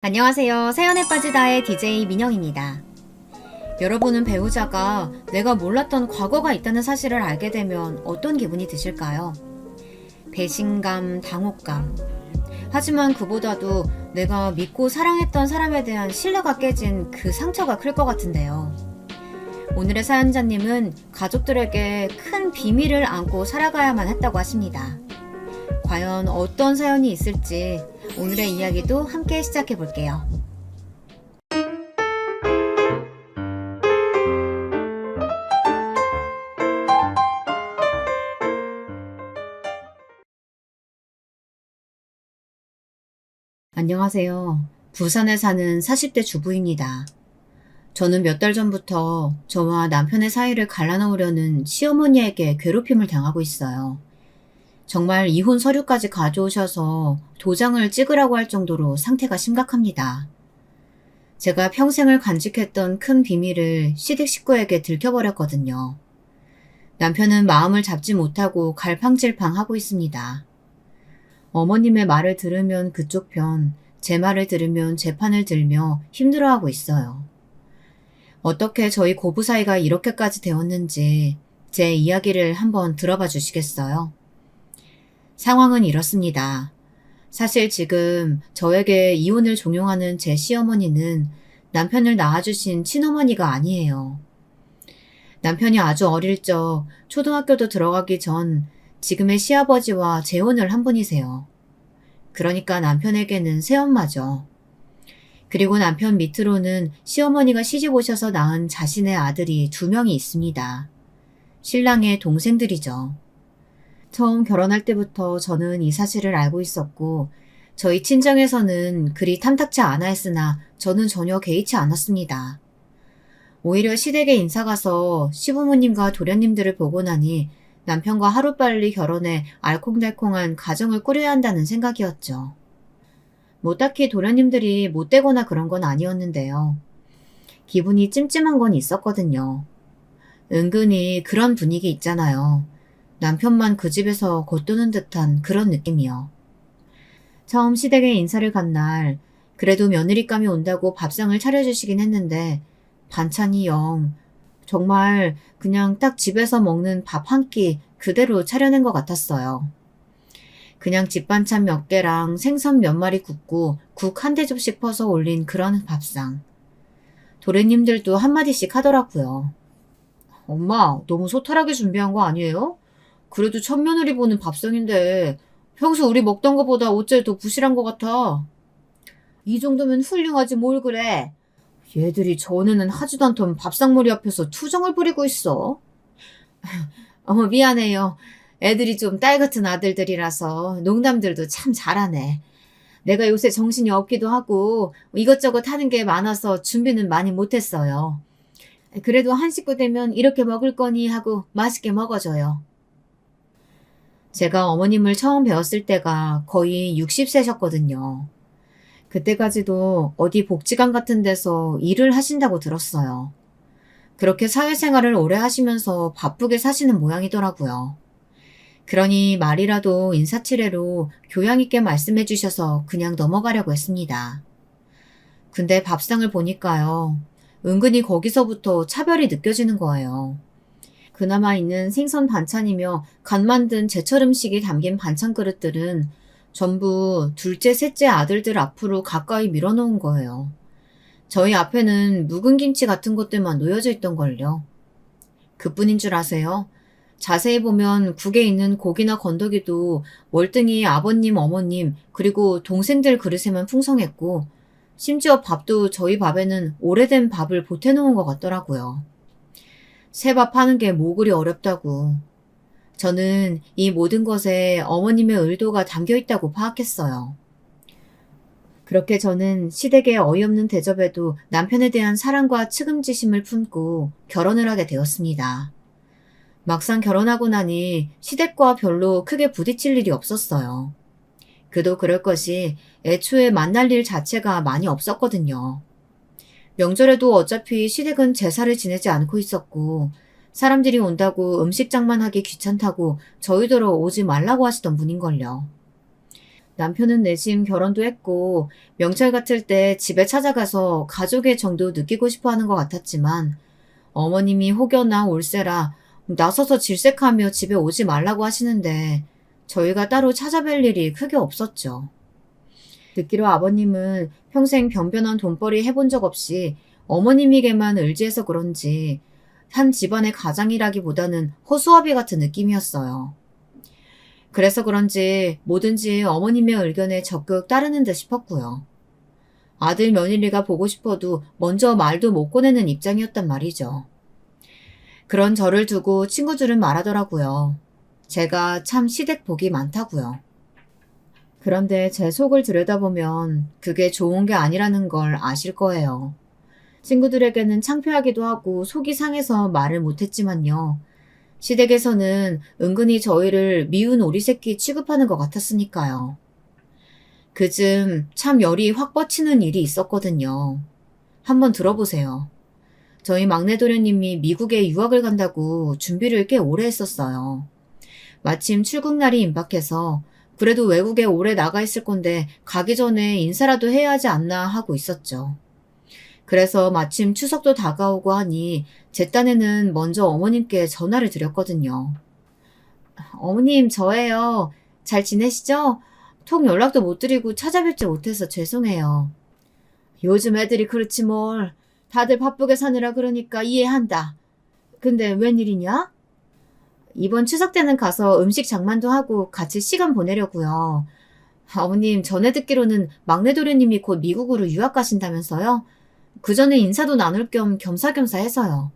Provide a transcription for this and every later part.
안녕하세요. 사연에 빠지다의 DJ 민영입니다. 여러분은 배우자가 내가 몰랐던 과거가 있다는 사실을 알게 되면 어떤 기분이 드실까요? 배신감, 당혹감. 하지만 그보다도 내가 믿고 사랑했던 사람에 대한 신뢰가 깨진 그 상처가 클 것 같은데요. 오늘의 사연자님은 가족들에게 큰 비밀을 안고 살아가야만 했다고 하십니다. 과연 어떤 사연이 있을지 오늘의 이야기도 함께 시작해 볼게요. 안녕하세요. 부산에 사는 40대 주부입니다. 저는 몇 달 전부터 저와 남편의 사이를 갈라놓으려는 시어머니에게 괴롭힘을 당하고 있어요. 정말 이혼 서류까지 가져오셔서 도장을 찍으라고 할 정도로 상태가 심각합니다. 제가 평생을 간직했던 큰 비밀을 시댁 식구에게 들켜버렸거든요. 남편은 마음을 잡지 못하고 갈팡질팡하고 있습니다. 어머님의 말을 들으면 그쪽 편, 제 말을 들으면 제 판을 들며 힘들어하고 있어요. 어떻게 저희 고부 사이가 이렇게까지 되었는지 제 이야기를 한번 들어봐 주시겠어요? 상황은 이렇습니다. 사실 지금 저에게 이혼을 종용하는 제 시어머니는 남편을 낳아주신 친어머니가 아니에요. 남편이 아주 어릴 적 초등학교도 들어가기 전 지금의 시아버지와 재혼을 한 분이세요. 그러니까 남편에게는 새엄마죠. 그리고 남편 밑으로는 시어머니가 시집 오셔서 낳은 자신의 아들이 2명이 있습니다. 신랑의 동생들이죠. 처음 결혼할 때부터 저는 이 사실을 알고 있었고 저희 친정에서는 그리 탐탁치 않아 했으나 저는 전혀 개의치 않았습니다. 오히려 시댁에 인사 가서 시부모님과 도련님들을 보고 나니 남편과 하루빨리 결혼해 알콩달콩한 가정을 꾸려야 한다는 생각이었죠. 뭐 딱히 도련님들이 못되거나 그런 건 아니었는데요. 기분이 찜찜한 건 있었거든요. 은근히 그런 분위기 있잖아요. 남편만 그 집에서 겉도는 듯한 그런 느낌이요. 처음 시댁에 인사를 간 날 그래도 며느리감이 온다고 밥상을 차려주시긴 했는데 반찬이 정말 그냥 딱 집에서 먹는 밥 한 끼 그대로 차려낸 것 같았어요. 그냥 집 반찬 몇 개랑 생선 몇 마리 굽고 국 한 대접씩 퍼서 올린 그런 밥상. 도련님들도 한마디씩 하더라고요. 엄마, 너무 소탈하게 준비한 거 아니에요? 그래도 첫 며느리 보는 밥상인데 평소 우리 먹던 거보다 어째 더 부실한 것 같아. 이 정도면 훌륭하지 뭘 그래. 얘들이 전에는 하지도 않던 밥상머리 앞에서 투정을 부리고 있어. 어머 미안해요. 애들이 좀 딸 같은 아들들이라서 농담들도 참 잘하네. 내가 요새 정신이 없기도 하고 이것저것 하는 게 많아서 준비는 많이 못했어요. 그래도 한 식구 되면 이렇게 먹을 거니 하고 맛있게 먹어줘요. 제가 어머님을 처음 뵈었을 때가 거의 60세셨거든요. 그때까지도 어디 복지관 같은 데서 일을 하신다고 들었어요. 그렇게 사회생활을 오래 하시면서 바쁘게 사시는 모양이더라고요. 그러니 말이라도 인사치레로 교양 있게 말씀해 주셔서 그냥 넘어가려고 했습니다. 근데 밥상을 보니까요. 은근히 거기서부터 차별이 느껴지는 거예요. 그나마 있는 생선 반찬이며 간 만든 제철 음식이 담긴 반찬 그릇들은 전부 둘째, 셋째 아들들 앞으로 가까이 밀어놓은 거예요. 저희 앞에는 묵은 김치 같은 것들만 놓여져 있던걸요. 그뿐인 줄 아세요? 자세히 보면 국에 있는 고기나 건더기도 월등히 아버님, 어머님, 그리고 동생들 그릇에만 풍성했고 심지어 밥도 저희 밥에는 오래된 밥을 보태놓은 것 같더라고요. 새 밥 하는 게 뭐 그리 어렵다고. 저는 이 모든 것에 어머님의 의도가 담겨 있다고 파악했어요. 그렇게 저는 시댁의 어이없는 대접에도 남편에 대한 사랑과 측은지심을 품고 결혼을 하게 되었습니다. 막상 결혼하고 나니 시댁과 별로 크게 부딪힐 일이 없었어요. 그도 그럴 것이 애초에 만날 일 자체가 많이 없었거든요. 명절에도 어차피 시댁은 제사를 지내지 않고 있었고 사람들이 온다고 음식장만 하기 귀찮다고 저희더러 오지 말라고 하시던 분인걸요. 남편은 내심 결혼도 했고 명절 같을 때 집에 찾아가서 가족의 정도 느끼고 싶어 하는 것 같았지만 어머님이 혹여나 올세라 나서서 질색하며 집에 오지 말라고 하시는데 저희가 따로 찾아뵐 일이 크게 없었죠. 듣기로 아버님은 평생 변변한 돈벌이 해본 적 없이 어머님에게만 의지해서 그런지 한 집안의 가장이라기보다는 허수아비 같은 느낌이었어요. 그래서 그런지 뭐든지 어머님의 의견에 적극 따르는 듯 싶었고요. 아들 며느리가 보고 싶어도 먼저 말도 못 꺼내는 입장이었단 말이죠. 그런 저를 두고 친구들은 말하더라고요. 제가 참 시댁복이 많다고요. 그런데 제 속을 들여다보면 그게 좋은 게 아니라는 걸 아실 거예요. 친구들에게는 창피하기도 하고 속이 상해서 말을 못했지만요. 시댁에서는 은근히 저희를 미운 오리 새끼 취급하는 것 같았으니까요. 그즘 참 열이 확 뻗치는 일이 있었거든요. 한번 들어보세요. 저희 막내 도련님이 미국에 유학을 간다고 준비를 꽤 오래 했었어요. 마침 출국 날이 임박해서 그래도 외국에 오래 나가 있을 건데 가기 전에 인사라도 해야 하지 않나 하고 있었죠. 그래서 마침 추석도 다가오고 하니 제 딴에는 먼저 어머님께 전화를 드렸거든요. 어머님, 저예요. 잘 지내시죠? 통 연락도 못 드리고 찾아뵙지 못해서 죄송해요. 요즘 애들이 그렇지 뭘. 다들 바쁘게 사느라 그러니까 이해한다. 근데 웬일이냐? 이번 추석 때는 가서 음식 장만도 하고 같이 시간 보내려고요. 어머님, 전에 듣기로는 막내 도련님이 곧 미국으로 유학 가신다면서요? 그 전에 인사도 나눌 겸 겸사겸사 해서요.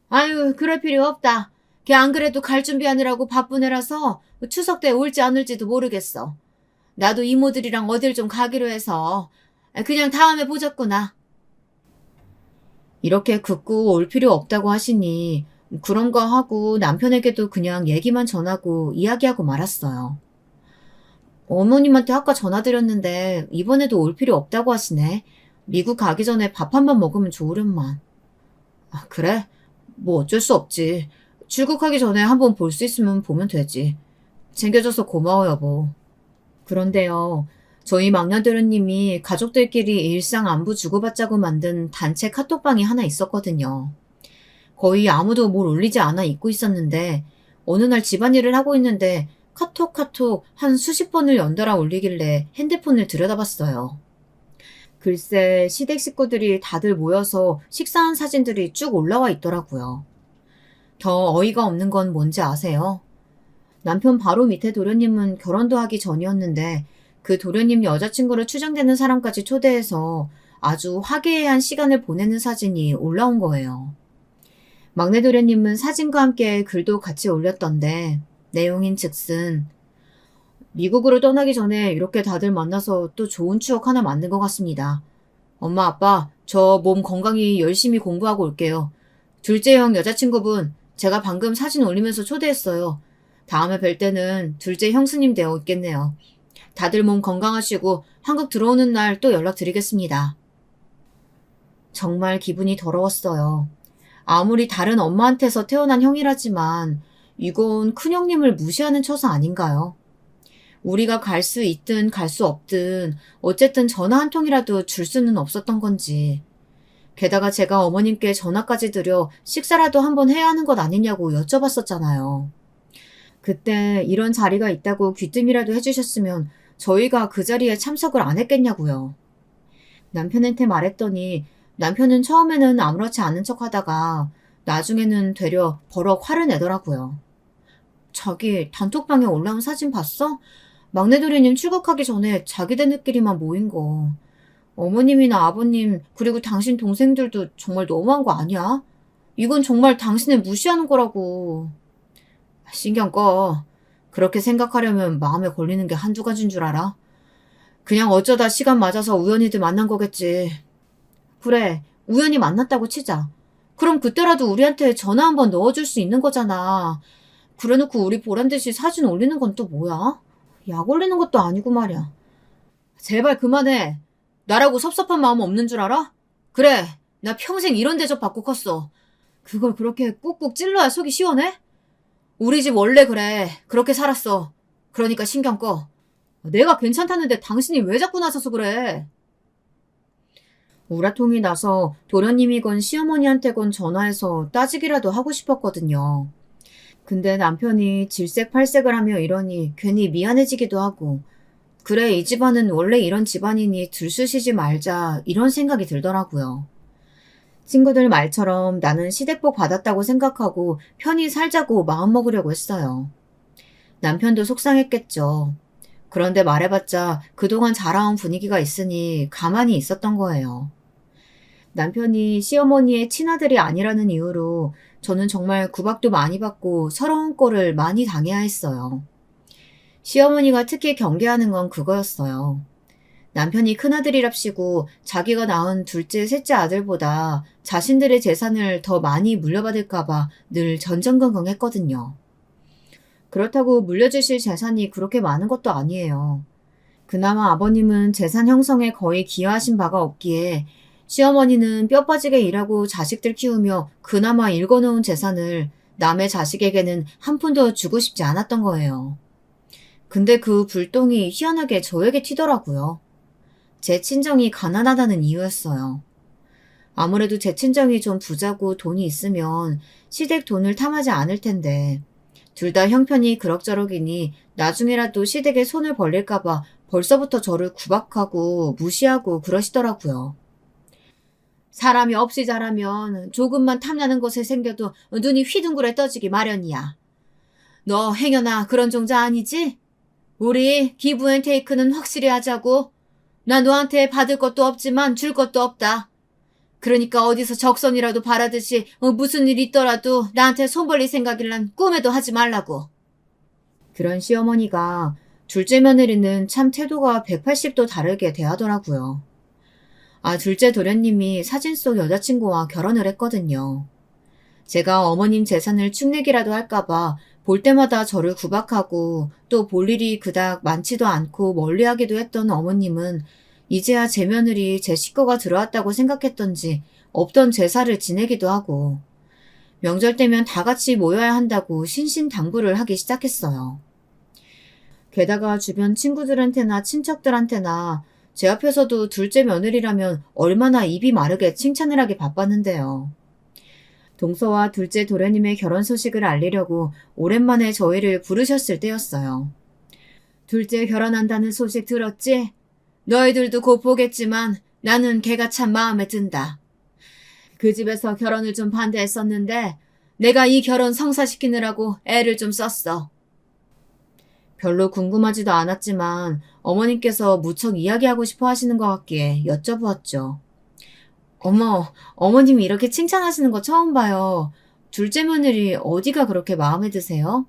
아유, 그럴 필요 없다. 걔 안 그래도 갈 준비하느라고 바쁜 애라서 추석 때 올지 안 올지도 모르겠어. 나도 이모들이랑 어딜 좀 가기로 해서 그냥 다음에 보자꾸나. 이렇게 극구 올 필요 없다고 하시니 그런 거 하고 남편에게도 그냥 얘기만 전하고 이야기하고 말았어요. 어머님한테 아까 전화드렸는데 이번에도 올 필요 없다고 하시네. 미국 가기 전에 밥 한 번 먹으면 좋으련만. 아, 그래? 뭐 어쩔 수 없지. 출국하기 전에 한번 볼 수 있으면 보면 되지. 챙겨줘서 고마워, 여보. 그런데요, 저희 막내도련님이 가족들끼리 일상 안부 주고받자고 만든 단체 카톡방이 하나 있었거든요. 거의 아무도 뭘 올리지 않아 잊고 있었는데 어느 날 집안일을 하고 있는데 카톡 한 수십 번을 연달아 올리길래 핸드폰을 들여다봤어요. 글쎄 시댁 식구들이 다들 모여서 식사한 사진들이 쭉 올라와 있더라고요. 더 어이가 없는 건 뭔지 아세요? 남편 바로 밑에 도련님은 결혼도 하기 전이었는데 그 도련님 여자친구로 추정되는 사람까지 초대해서 아주 화기애애한 시간을 보내는 사진이 올라온 거예요. 막내 도련님은 사진과 함께 글도 같이 올렸던데 내용인 즉슨 미국으로 떠나기 전에 이렇게 다들 만나서 또 좋은 추억 하나 만든 것 같습니다. 엄마, 아빠, 저 몸 건강히 열심히 공부하고 올게요. 둘째 형 여자친구분, 제가 방금 사진 올리면서 초대했어요. 다음에 뵐 때는 둘째 형수님 되어 있겠네요. 다들 몸 건강하시고 한국 들어오는 날 또 연락드리겠습니다. 정말 기분이 더러웠어요. 아무리 다른 엄마한테서 태어난 형이라지만 이건 큰형님을 무시하는 처사 아닌가요? 우리가 갈 수 있든 갈 수 없든 어쨌든 전화 한 통이라도 줄 수는 없었던 건지. 게다가 제가 어머님께 전화까지 드려 식사라도 한번 해야 하는 것 아니냐고 여쭤봤었잖아요. 그때 이런 자리가 있다고 귀뜸이라도 해주셨으면 저희가 그 자리에 참석을 안 했겠냐고요. 남편한테 말했더니 남편은 처음에는 아무렇지 않은 척 하다가 나중에는 되려 버럭 화를 내더라고요. 자기 단톡방에 올라온 사진 봤어? 막내 도련님 출국하기 전에 자기네들끼리만 모인 거. 어머님이나 아버님 그리고 당신 동생들도 정말 너무한 거 아니야? 이건 정말 당신을 무시하는 거라고. 신경 꺼. 그렇게 생각하려면 마음에 걸리는 게 한두 가지인 줄 알아? 그냥 어쩌다 시간 맞아서 우연히들 만난 거겠지. 그래, 우연히 만났다고 치자. 그럼 그때라도 우리한테 전화 한번 넣어줄 수 있는 거잖아. 그래놓고 우리 보란 듯이 사진 올리는 건 또 뭐야? 약 올리는 것도 아니고 말이야. 제발 그만해. 나라고 섭섭한 마음 없는 줄 알아? 그래, 나 평생 이런 대접 받고 컸어. 그걸 그렇게 꾹꾹 찔러야 속이 시원해? 우리 집 원래 그래. 그렇게 살았어. 그러니까 신경 꺼. 내가 괜찮다는데 당신이 왜 자꾸 나서서 그래? 우라통이 나서 도련님이건 시어머니한테건 전화해서 따지기라도 하고 싶었거든요. 근데 남편이 질색팔색을 하며 이러니 괜히 미안해지기도 하고, 그래, 이 집안은 원래 이런 집안이니 들쑤시지 말자, 이런 생각이 들더라고요. 친구들 말처럼 나는 시댁복 받았다고 생각하고 편히 살자고 마음먹으려고 했어요. 남편도 속상했겠죠. 그런데 말해봤자 그동안 자라온 분위기가 있으니 가만히 있었던 거예요. 남편이 시어머니의 친아들이 아니라는 이유로 저는 정말 구박도 많이 받고 서러운 꼴을 많이 당해야 했어요. 시어머니가 특히 경계하는 건 그거였어요. 남편이 큰아들이랍시고 자기가 낳은 둘째, 셋째 아들보다 자신들의 재산을 더 많이 물려받을까봐 늘 전전긍긍했거든요. 그렇다고 물려주실 재산이 그렇게 많은 것도 아니에요. 그나마 아버님은 재산 형성에 거의 기여하신 바가 없기에 시어머니는 뼈 빠지게 일하고 자식들 키우며 그나마 일궈놓은 재산을 남의 자식에게는 한 푼도 주고 싶지 않았던 거예요. 근데 그 불똥이 희한하게 저에게 튀더라고요. 제 친정이 가난하다는 이유였어요. 아무래도 제 친정이 좀 부자고 돈이 있으면 시댁 돈을 탐하지 않을 텐데 둘 다 형편이 그럭저럭이니 나중에라도 시댁에 손을 벌릴까봐 벌써부터 저를 구박하고 무시하고 그러시더라고요. 사람이 없이 자라면 조금만 탐나는 것에 생겨도 눈이 휘둥그레 떠지기 마련이야. 너 행여나 그런 종자 아니지? 우리 기브앤테이크는 확실히 하자고. 나 너한테 받을 것도 없지만 줄 것도 없다. 그러니까 어디서 적선이라도 바라듯이 무슨 일 있더라도 나한테 손 벌릴 생각이란 꿈에도 하지 말라고. 그런 시어머니가 둘째 며느리는 참 태도가 180도 다르게 대하더라고요. 둘째 도련님이 사진 속 여자친구와 결혼을 했거든요. 제가 어머님 재산을 축내기라도 할까봐 볼 때마다 저를 구박하고 또 볼 일이 그닥 많지도 않고 멀리하기도 했던 어머님은 이제야 제 며느리 제 식구가 들어왔다고 생각했던지 없던 제사를 지내기도 하고 명절 때면 다 같이 모여야 한다고 신신당부를 하기 시작했어요. 게다가 주변 친구들한테나 친척들한테나 제 앞에서도 둘째 며느리라면 얼마나 입이 마르게 칭찬을 하기 바빴는데요. 동서와 둘째 도련님의 결혼 소식을 알리려고 오랜만에 저희를 부르셨을 때였어요. 둘째 결혼한다는 소식 들었지? 너희들도 곧 보겠지만 나는 걔가 참 마음에 든다. 그 집에서 결혼을 좀 반대했었는데 내가 이 결혼 성사시키느라고 애를 좀 썼어. 별로 궁금하지도 않았지만 어머님께서 무척 이야기하고 싶어 하시는 것 같기에 여쭤보았죠. 어머, 어머님이 이렇게 칭찬하시는 거 처음 봐요. 둘째 며느리 어디가 그렇게 마음에 드세요?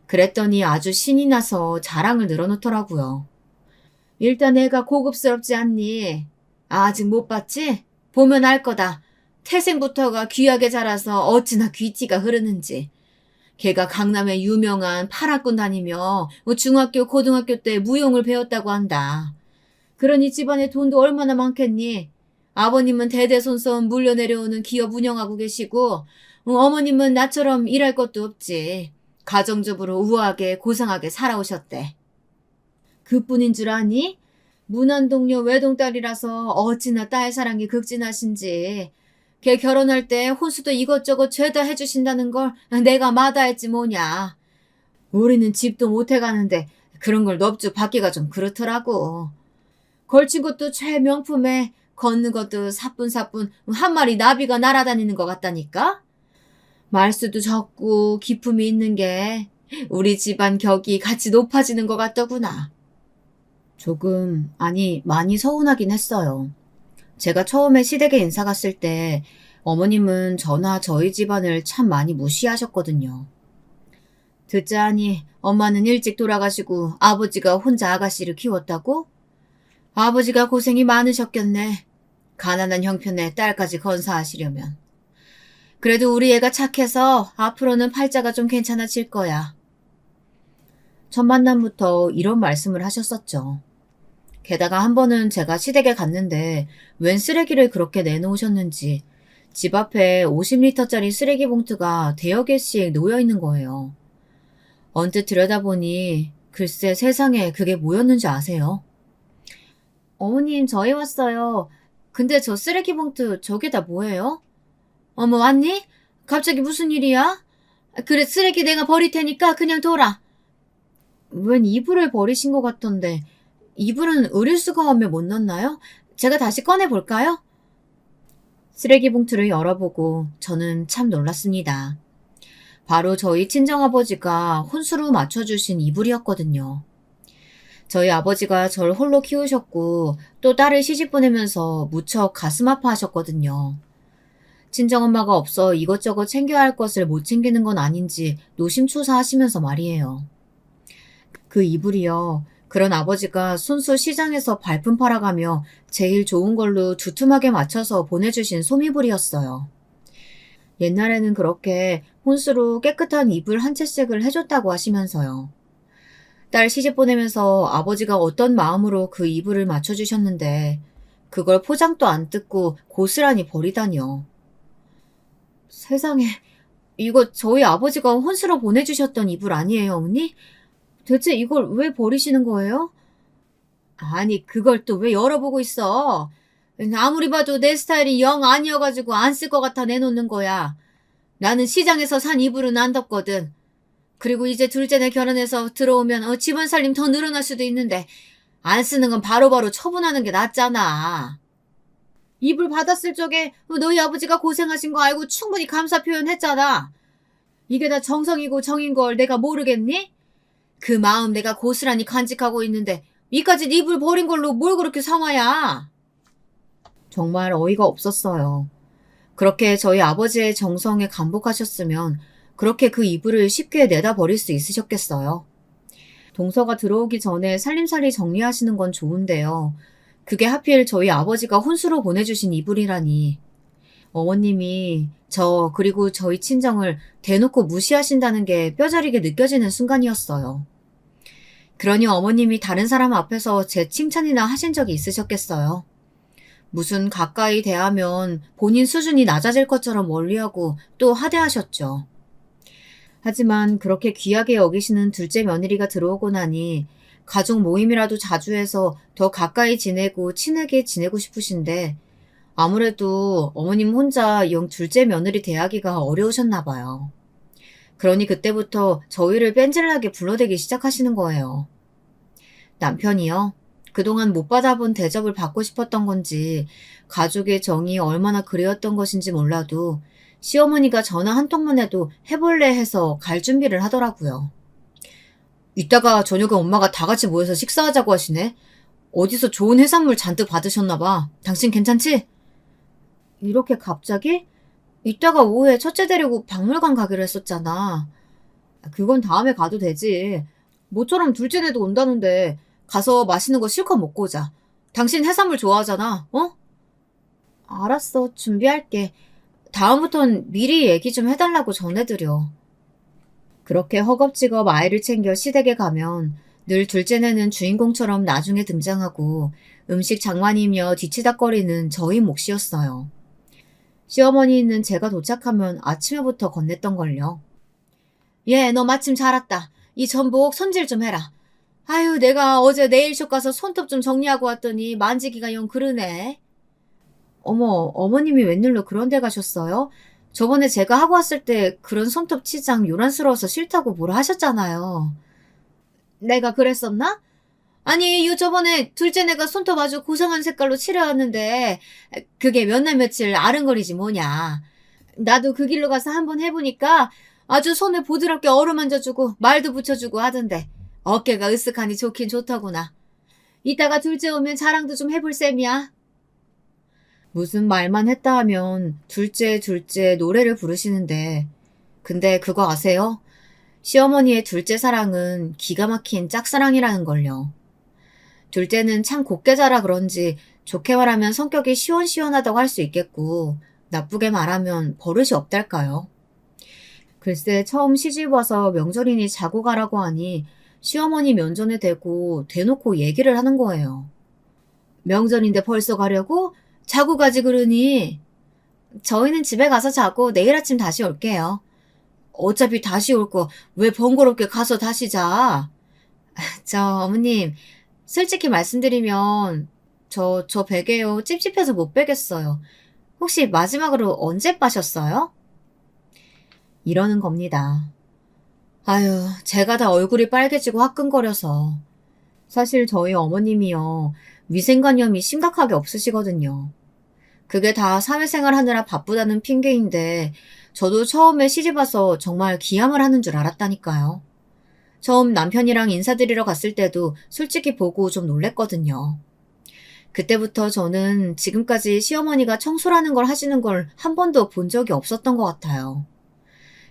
그랬더니 아주 신이 나서 자랑을 늘어놓더라고요. 일단 애가 고급스럽지 않니? 아직 못 봤지? 보면 알 거다. 태생부터가 귀하게 자라서 어찌나 귀티가 흐르는지. 걔가 강남에 유명한 파라군 다니며 중학교, 고등학교 때 무용을 배웠다고 한다. 그러니 집안에 돈도 얼마나 많겠니? 아버님은 대대손손 물려내려오는 기업 운영하고 계시고 어머님은 나처럼 일할 것도 없지. 가정주부로 우아하게 고상하게 살아오셨대. 그뿐인 줄 아니? 문안동료 외동딸이라서 어찌나 딸 사랑이 극진하신지. 걔 결혼할 때 혼수도 이것저것 죄다 해주신다는 걸 내가 마다했지 뭐냐. 우리는 집도 못해가는데 그런 걸 넙죽 받기가 좀 그렇더라고. 걸친 것도 최명품에 걷는 것도 사뿐사뿐 한 마리 나비가 날아다니는 것 같다니까? 말수도 적고 기품이 있는 게 우리 집안 격이 같이 높아지는 것 같더구나. 조금, 아니 많이 서운하긴 했어요. 제가 처음에 시댁에 인사 갔을 때 어머님은 저나 저희 집안을 참 많이 무시하셨거든요. 듣자하니 엄마는 일찍 돌아가시고 아버지가 혼자 아가씨를 키웠다고? 아버지가 고생이 많으셨겠네. 가난한 형편에 딸까지 건사하시려면. 그래도 우리 애가 착해서 앞으로는 팔자가 좀 괜찮아질 거야. 첫 만남부터 이런 말씀을 하셨었죠. 게다가 한 번은 제가 시댁에 갔는데 웬 쓰레기를 그렇게 내놓으셨는지 집 앞에 50리터짜리 쓰레기 봉투가 대여 개씩 놓여 있는 거예요. 언뜻 들여다보니 글쎄 세상에 그게 뭐였는지 아세요? 어머님, 저희 왔어요. 근데 저 쓰레기 봉투 저게 다 뭐예요? 어머, 왔니? 갑자기 무슨 일이야? 그래, 쓰레기 내가 버릴 테니까 그냥 둬라. 웬 이불을 버리신 것 같던데, 이불은 의류수거함에 못 넣나요? 제가 다시 꺼내볼까요? 쓰레기 봉투를 열어보고 저는 참 놀랐습니다. 바로 저희 친정아버지가 혼수로 맞춰주신 이불이었거든요. 저희 아버지가 절 홀로 키우셨고 또 딸을 시집 보내면서 무척 가슴 아파하셨거든요. 친정엄마가 없어 이것저것 챙겨야 할 것을 못 챙기는 건 아닌지 노심초사하시면서 말이에요. 그 이불이요. 그런 아버지가 순수 시장에서 발품 팔아가며 제일 좋은 걸로 두툼하게 맞춰서 보내주신 소미불이었어요. 옛날에는 그렇게 혼수로 깨끗한 이불 한 채씩을 해줬다고 하시면서요. 딸 시집 보내면서 아버지가 어떤 마음으로 그 이불을 맞춰주셨는데 그걸 포장도 안 뜯고 고스란히 버리다니요. 세상에, 이거 저희 아버지가 혼수로 보내주셨던 이불 아니에요, 어머니? 대체 이걸 왜 버리시는 거예요? 아니, 그걸 또 왜 열어보고 있어? 아무리 봐도 내 스타일이 영 아니어가지고 안 쓸 것 같아 내놓는 거야. 나는 시장에서 산 이불은 안 덮거든. 그리고 이제 둘째네 결혼해서 들어오면 집안 살림 더 늘어날 수도 있는데 안 쓰는 건 바로바로 처분하는 게 낫잖아. 이불 받았을 적에 너희 아버지가 고생하신 거 알고 충분히 감사 표현했잖아. 이게 다 정성이고 정인 걸 내가 모르겠니? 그 마음 내가 고스란히 간직하고 있는데 이까짓 이불 버린 걸로 뭘 그렇게 상하야? 정말 어이가 없었어요. 그렇게 저희 아버지의 정성에 감복하셨으면 그렇게 그 이불을 쉽게 내다 버릴 수 있으셨겠어요? 동서가 들어오기 전에 살림살이 정리하시는 건 좋은데요. 그게 하필 저희 아버지가 혼수로 보내주신 이불이라니. 어머님이 저 그리고 저희 친정을 대놓고 무시하신다는 게 뼈저리게 느껴지는 순간이었어요. 그러니 어머님이 다른 사람 앞에서 제 칭찬이나 하신 적이 있으셨겠어요? 무슨 가까이 대하면 본인 수준이 낮아질 것처럼 멀리하고 또 하대하셨죠. 하지만 그렇게 귀하게 여기시는 둘째 며느리가 들어오고 나니 가족 모임이라도 자주 해서 더 가까이 지내고 친하게 지내고 싶으신데 아무래도 어머님 혼자 영 둘째 며느리 대하기가 어려우셨나 봐요. 그러니 그때부터 저희를 뺀질나게 불러대기 시작하시는 거예요. 남편이요? 그동안 못 받아본 대접을 받고 싶었던 건지 가족의 정이 얼마나 그리웠던 것인지 몰라도 시어머니가 전화 한 통만 해도 해볼래 해서 갈 준비를 하더라고요. 이따가 저녁에 엄마가 다 같이 모여서 식사하자고 하시네. 어디서 좋은 해산물 잔뜩 받으셨나 봐. 당신 괜찮지? 이렇게 갑자기? 이따가 오후에 첫째 데리고 박물관 가기로 했었잖아. 그건 다음에 가도 되지. 모처럼 둘째네도 온다는데 가서 맛있는 거 실컷 먹고 오자. 당신 해산물 좋아하잖아, 어? 알았어, 준비할게. 다음부턴 미리 얘기 좀 해달라고 전해드려. 그렇게 허겁지겁 아이를 챙겨 시댁에 가면 늘 둘째네는 주인공처럼 나중에 등장하고 음식 장관이며 뒤치다꺼리는 저희 몫이었어요. 시어머니 있는 제가 도착하면 아침에부터 건넸던걸요. 얘, 너 마침 잘 왔다. 이 전복 손질 좀 해라. 아유, 내가 어제 네일숍 가서 손톱 좀 정리하고 왔더니 만지기가 영 그러네. 어머, 어머님이 웬일로 그런 데 가셨어요? 저번에 제가 하고 왔을 때 그런 손톱 치장 요란스러워서 싫다고 뭐라 하셨잖아요. 내가 그랬었나? 아니, 저번에 둘째네가 손톱 아주 고상한 색깔로 칠해왔는데 그게 몇 날 며칠 아른거리지 뭐냐. 나도 그 길로 가서 한번 해보니까 아주 손에 보드랍게 어루만져주고 말도 붙여주고 하던데 어깨가 으쓱하니 좋긴 좋더구나. 이따가 둘째 오면 자랑도 좀 해볼 셈이야. 무슨 말만 했다 하면 둘째 노래를 부르시는데 근데 그거 아세요? 시어머니의 둘째 사랑은 기가 막힌 짝사랑이라는 걸요. 둘째는 참 곱게 자라 그런지 좋게 말하면 성격이 시원시원하다고 할 수 있겠고 나쁘게 말하면 버릇이 없달까요? 글쎄 처음 시집 와서 명절이니 자고 가라고 하니 시어머니 면전에 대고 대놓고 얘기를 하는 거예요. 명절인데 벌써 가려고? 자고 가지 그러니? 저희는 집에 가서 자고 내일 아침 다시 올게요. 어차피 다시 올 거 왜 번거롭게 가서 다시 자? 어머님, 솔직히 말씀드리면, 저 베개요. 찝찝해서 못 베겠어요. 혹시 마지막으로 언제 빠셨어요? 이러는 겁니다. 아유, 제가 다 얼굴이 빨개지고 화끈거려서. 사실 저희 어머님이요. 위생관념이 심각하게 없으시거든요. 그게 다 사회생활 하느라 바쁘다는 핑계인데, 저도 처음에 시집와서 정말 기함을 하는 줄 알았다니까요. 처음 남편이랑 인사드리러 갔을 때도 솔직히 보고 좀 놀랬거든요. 그때부터 저는 지금까지 시어머니가 청소라는 걸 하시는 걸 한 번도 본 적이 없었던 것 같아요.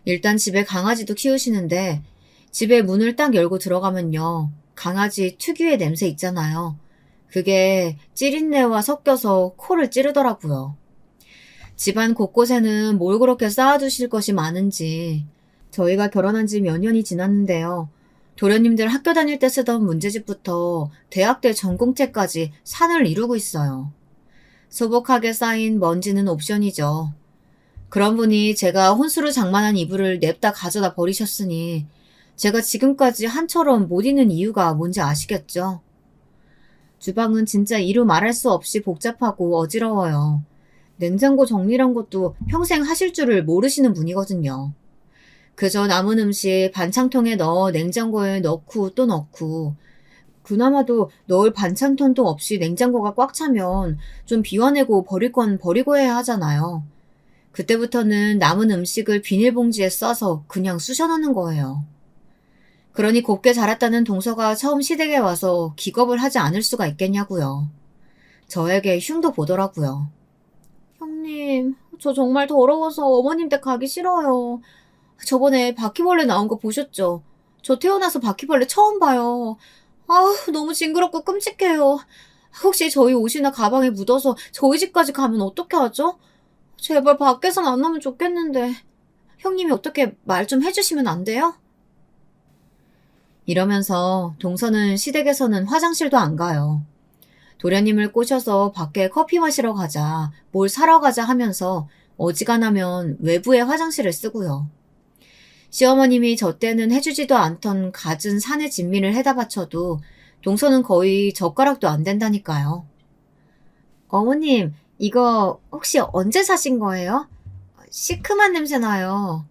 일단 집에 강아지도 키우시는데 집에 문을 딱 열고 들어가면요. 강아지 특유의 냄새 있잖아요. 그게 찌린내와 섞여서 코를 찌르더라고요. 집안 곳곳에는 뭘 그렇게 쌓아두실 것이 많은지. 저희가 결혼한 지 몇 년이 지났는데요. 도련님들 학교 다닐 때 쓰던 문제집부터 대학 때 전공책까지 산을 이루고 있어요. 소복하게 쌓인 먼지는 옵션이죠. 그런 분이 제가 혼수로 장만한 이불을 냅다 가져다 버리셨으니 제가 지금까지 한처럼 못 잊는 이유가 뭔지 아시겠죠? 주방은 진짜 이루 말할 수 없이 복잡하고 어지러워요. 냉장고 정리란 것도 평생 하실 줄을 모르시는 분이거든요. 그저 남은 음식 반창통에 넣어 냉장고에 넣고 또 넣고, 그나마도 넣을 반찬통도 없이 냉장고가 꽉 차면 좀 비워내고 버릴 건 버리고 해야 하잖아요. 그때부터는 남은 음식을 비닐봉지에 싸서 그냥 쑤셔넣는 거예요. 그러니 곱게 자랐다는 동서가 처음 시댁에 와서 기겁을 하지 않을 수가 있겠냐고요. 저에게 흉도 보더라고요. 형님, 저 정말 더러워서 어머님 댁 가기 싫어요. 저번에 바퀴벌레 나온 거 보셨죠? 저 태어나서 바퀴벌레 처음 봐요. 아우, 너무 징그럽고 끔찍해요. 혹시 저희 옷이나 가방에 묻어서 저희 집까지 가면 어떻게 하죠? 제발 밖에서 만나면 좋겠는데. 형님이 어떻게 말 좀 해주시면 안 돼요? 이러면서 동서는 시댁에서는 화장실도 안 가요. 도련님을 꼬셔서 밖에 커피 마시러 가자, 뭘 사러 가자 하면서 어지간하면 외부의 화장실을 쓰고요. 시어머님이 저 때는 해주지도 않던 갖은 사내 진미를 해다 바쳐도 동서는 거의 젓가락도 안 된다니까요. 어머님, 이거 혹시 언제 사신 거예요? 시큼한 냄새 나요.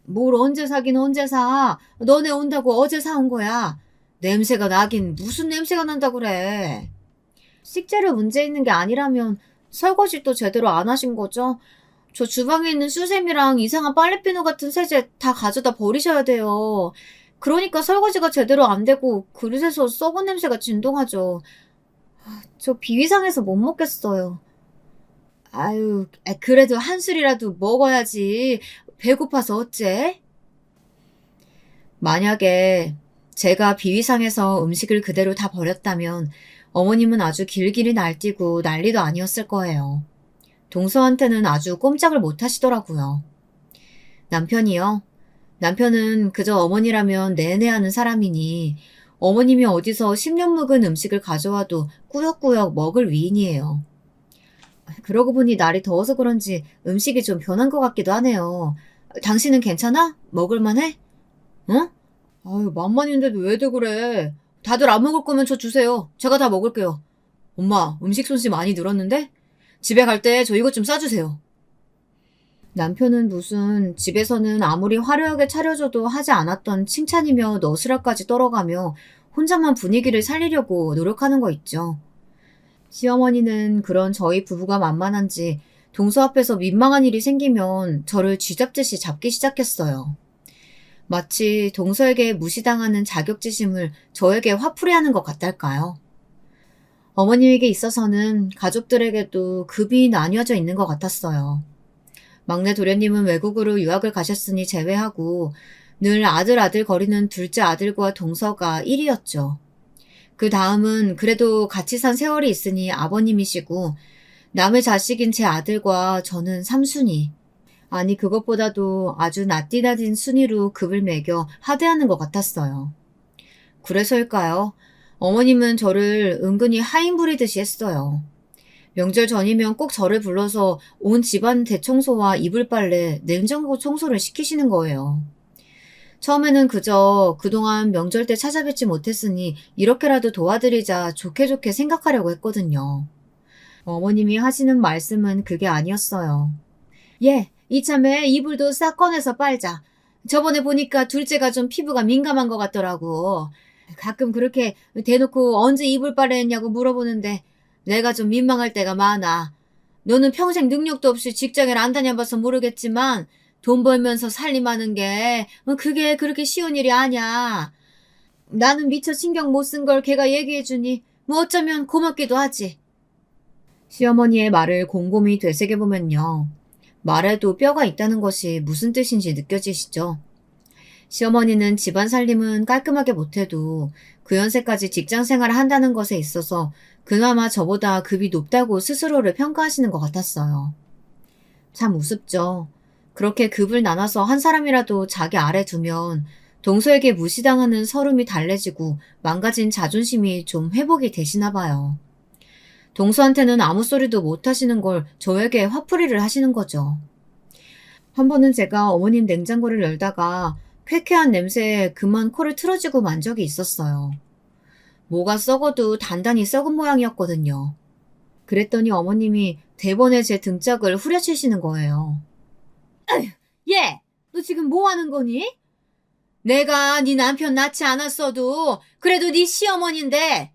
뭘 언제 사긴 언제 사. 너네 온다고 어제 사온 거야. 냄새가 나긴 무슨 냄새가 난다 그래. 식재료 문제 있는 게 아니라면 설거지도 제대로 안 하신 거죠? 저 주방에 있는 수세미랑 이상한 빨래비누 같은 세제 다 가져다 버리셔야 돼요. 그러니까 설거지가 제대로 안 되고 그릇에서 썩은 냄새가 진동하죠. 저 비위상해서 못 먹겠어요. 아유, 그래도 한 술이라도 먹어야지. 배고파서 어째? 만약에 제가 비위상해서 음식을 그대로 다 버렸다면 어머님은 아주 길길이 날뛰고 난리도 아니었을 거예요. 동서한테는 아주 꼼짝을 못 하시더라고요. 남편이요? 남편은 그저 어머니라면 내내 하는 사람이니 어머님이 어디서 10년 묵은 음식을 가져와도 꾸역꾸역 먹을 위인이에요. 그러고 보니 날이 더워서 그런지 음식이 좀 변한 것 같기도 하네요. 당신은 괜찮아? 먹을만해? 응? 아유, 만만인데도 왜들 그래? 다들 안 먹을 거면 저 주세요. 제가 다 먹을게요. 엄마, 음식 솜씨 많이 늘었는데? 집에 갈 때 저 이것 좀 싸주세요. 남편은 무슨 집에서는 아무리 화려하게 차려줘도 하지 않았던 칭찬이며 너스라까지 떨어가며 혼자만 분위기를 살리려고 노력하는 거 있죠. 시어머니는 그런 저희 부부가 만만한지 동서 앞에서 민망한 일이 생기면 저를 쥐잡듯이 잡기 시작했어요. 마치 동서에게 무시당하는 자격지심을 저에게 화풀이하는 것 같달까요? 어머님에게 있어서는 가족들에게도 급이 나뉘어져 있는 것 같았어요. 막내 도련님은 외국으로 유학을 가셨으니 제외하고 늘 아들 거리는 둘째 아들과 동서가 1위였죠. 그 다음은 그래도 같이 산 세월이 있으니 아버님이시고 남의 자식인 제 아들과 저는 3순위. 아니 그것보다도 아주 낫디다진 순위로 급을 매겨 하대하는 것 같았어요. 그래서일까요? 어머님은 저를 은근히 하인 부리듯이 했어요. 명절 전이면 꼭 저를 불러서 온 집안 대청소와 이불 빨래, 냉장고 청소를 시키시는 거예요. 처음에는 그저 그동안 명절 때 찾아뵙지 못했으니 이렇게라도 도와드리자 좋게 좋게 생각하려고 했거든요. 어머님이 하시는 말씀은 그게 아니었어요. 예, 이참에 이불도 싹 꺼내서 빨자. 저번에 보니까 둘째가 좀 피부가 민감한 것 같더라고. 가끔 그렇게 대놓고 언제 이불 빨래했냐고 물어보는데 내가 좀 민망할 때가 많아. 너는 평생 능력도 없이 직장을 안 다녀봐서 모르겠지만 돈 벌면서 살림하는 게 그게 그렇게 쉬운 일이 아니야. 나는 미처 신경 못 쓴 걸 걔가 얘기해주니 뭐 어쩌면 고맙기도 하지. 시어머니의 말을 곰곰이 되새겨보면요. 말에도 뼈가 있다는 것이 무슨 뜻인지 느껴지시죠? 시어머니는 집안 살림은 깔끔하게 못해도 그 연세까지 직장 생활을 한다는 것에 있어서 그나마 저보다 급이 높다고 스스로를 평가하시는 것 같았어요. 참 우습죠. 그렇게 급을 나눠서 한 사람이라도 자기 아래 두면 동서에게 무시당하는 서름이 달래지고 망가진 자존심이 좀 회복이 되시나 봐요. 동서한테는 아무 소리도 못 하시는 걸 저에게 화풀이를 하시는 거죠. 한 번은 제가 어머님 냉장고를 열다가 쾌쾌한 냄새에 그만 코를 틀어쥐고 만 적이 있었어요. 뭐가 썩어도 단단히 썩은 모양이었거든요. 그랬더니 어머님이 대번에 제 등짝을 후려치시는 거예요. 얘! 너 지금 뭐 하는 거니? 내가 네 남편 낳지 않았어도 그래도 네 시어머니인데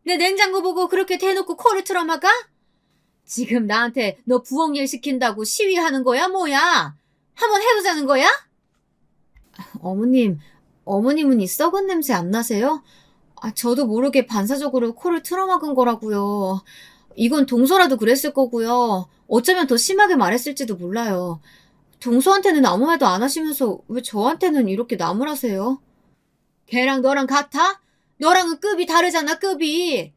내 냉장고 보고 그렇게 대놓고 코를 틀어막아? 지금 나한테 너 부엌일 시킨다고 시위하는 거야 뭐야? 한번 해보자는 거야? 어머님, 어머님은 이 썩은 냄새 안 나세요? 저도 모르게 반사적으로 코를 틀어막은 거라고요. 이건 동서라도 그랬을 거고요. 어쩌면 더 심하게 말했을지도 몰라요. 동서한테는 아무 말도 안 하시면서 왜 저한테는 이렇게 나무라세요? 걔랑 너랑 같아? 너랑은 급이 다르잖아, 급이.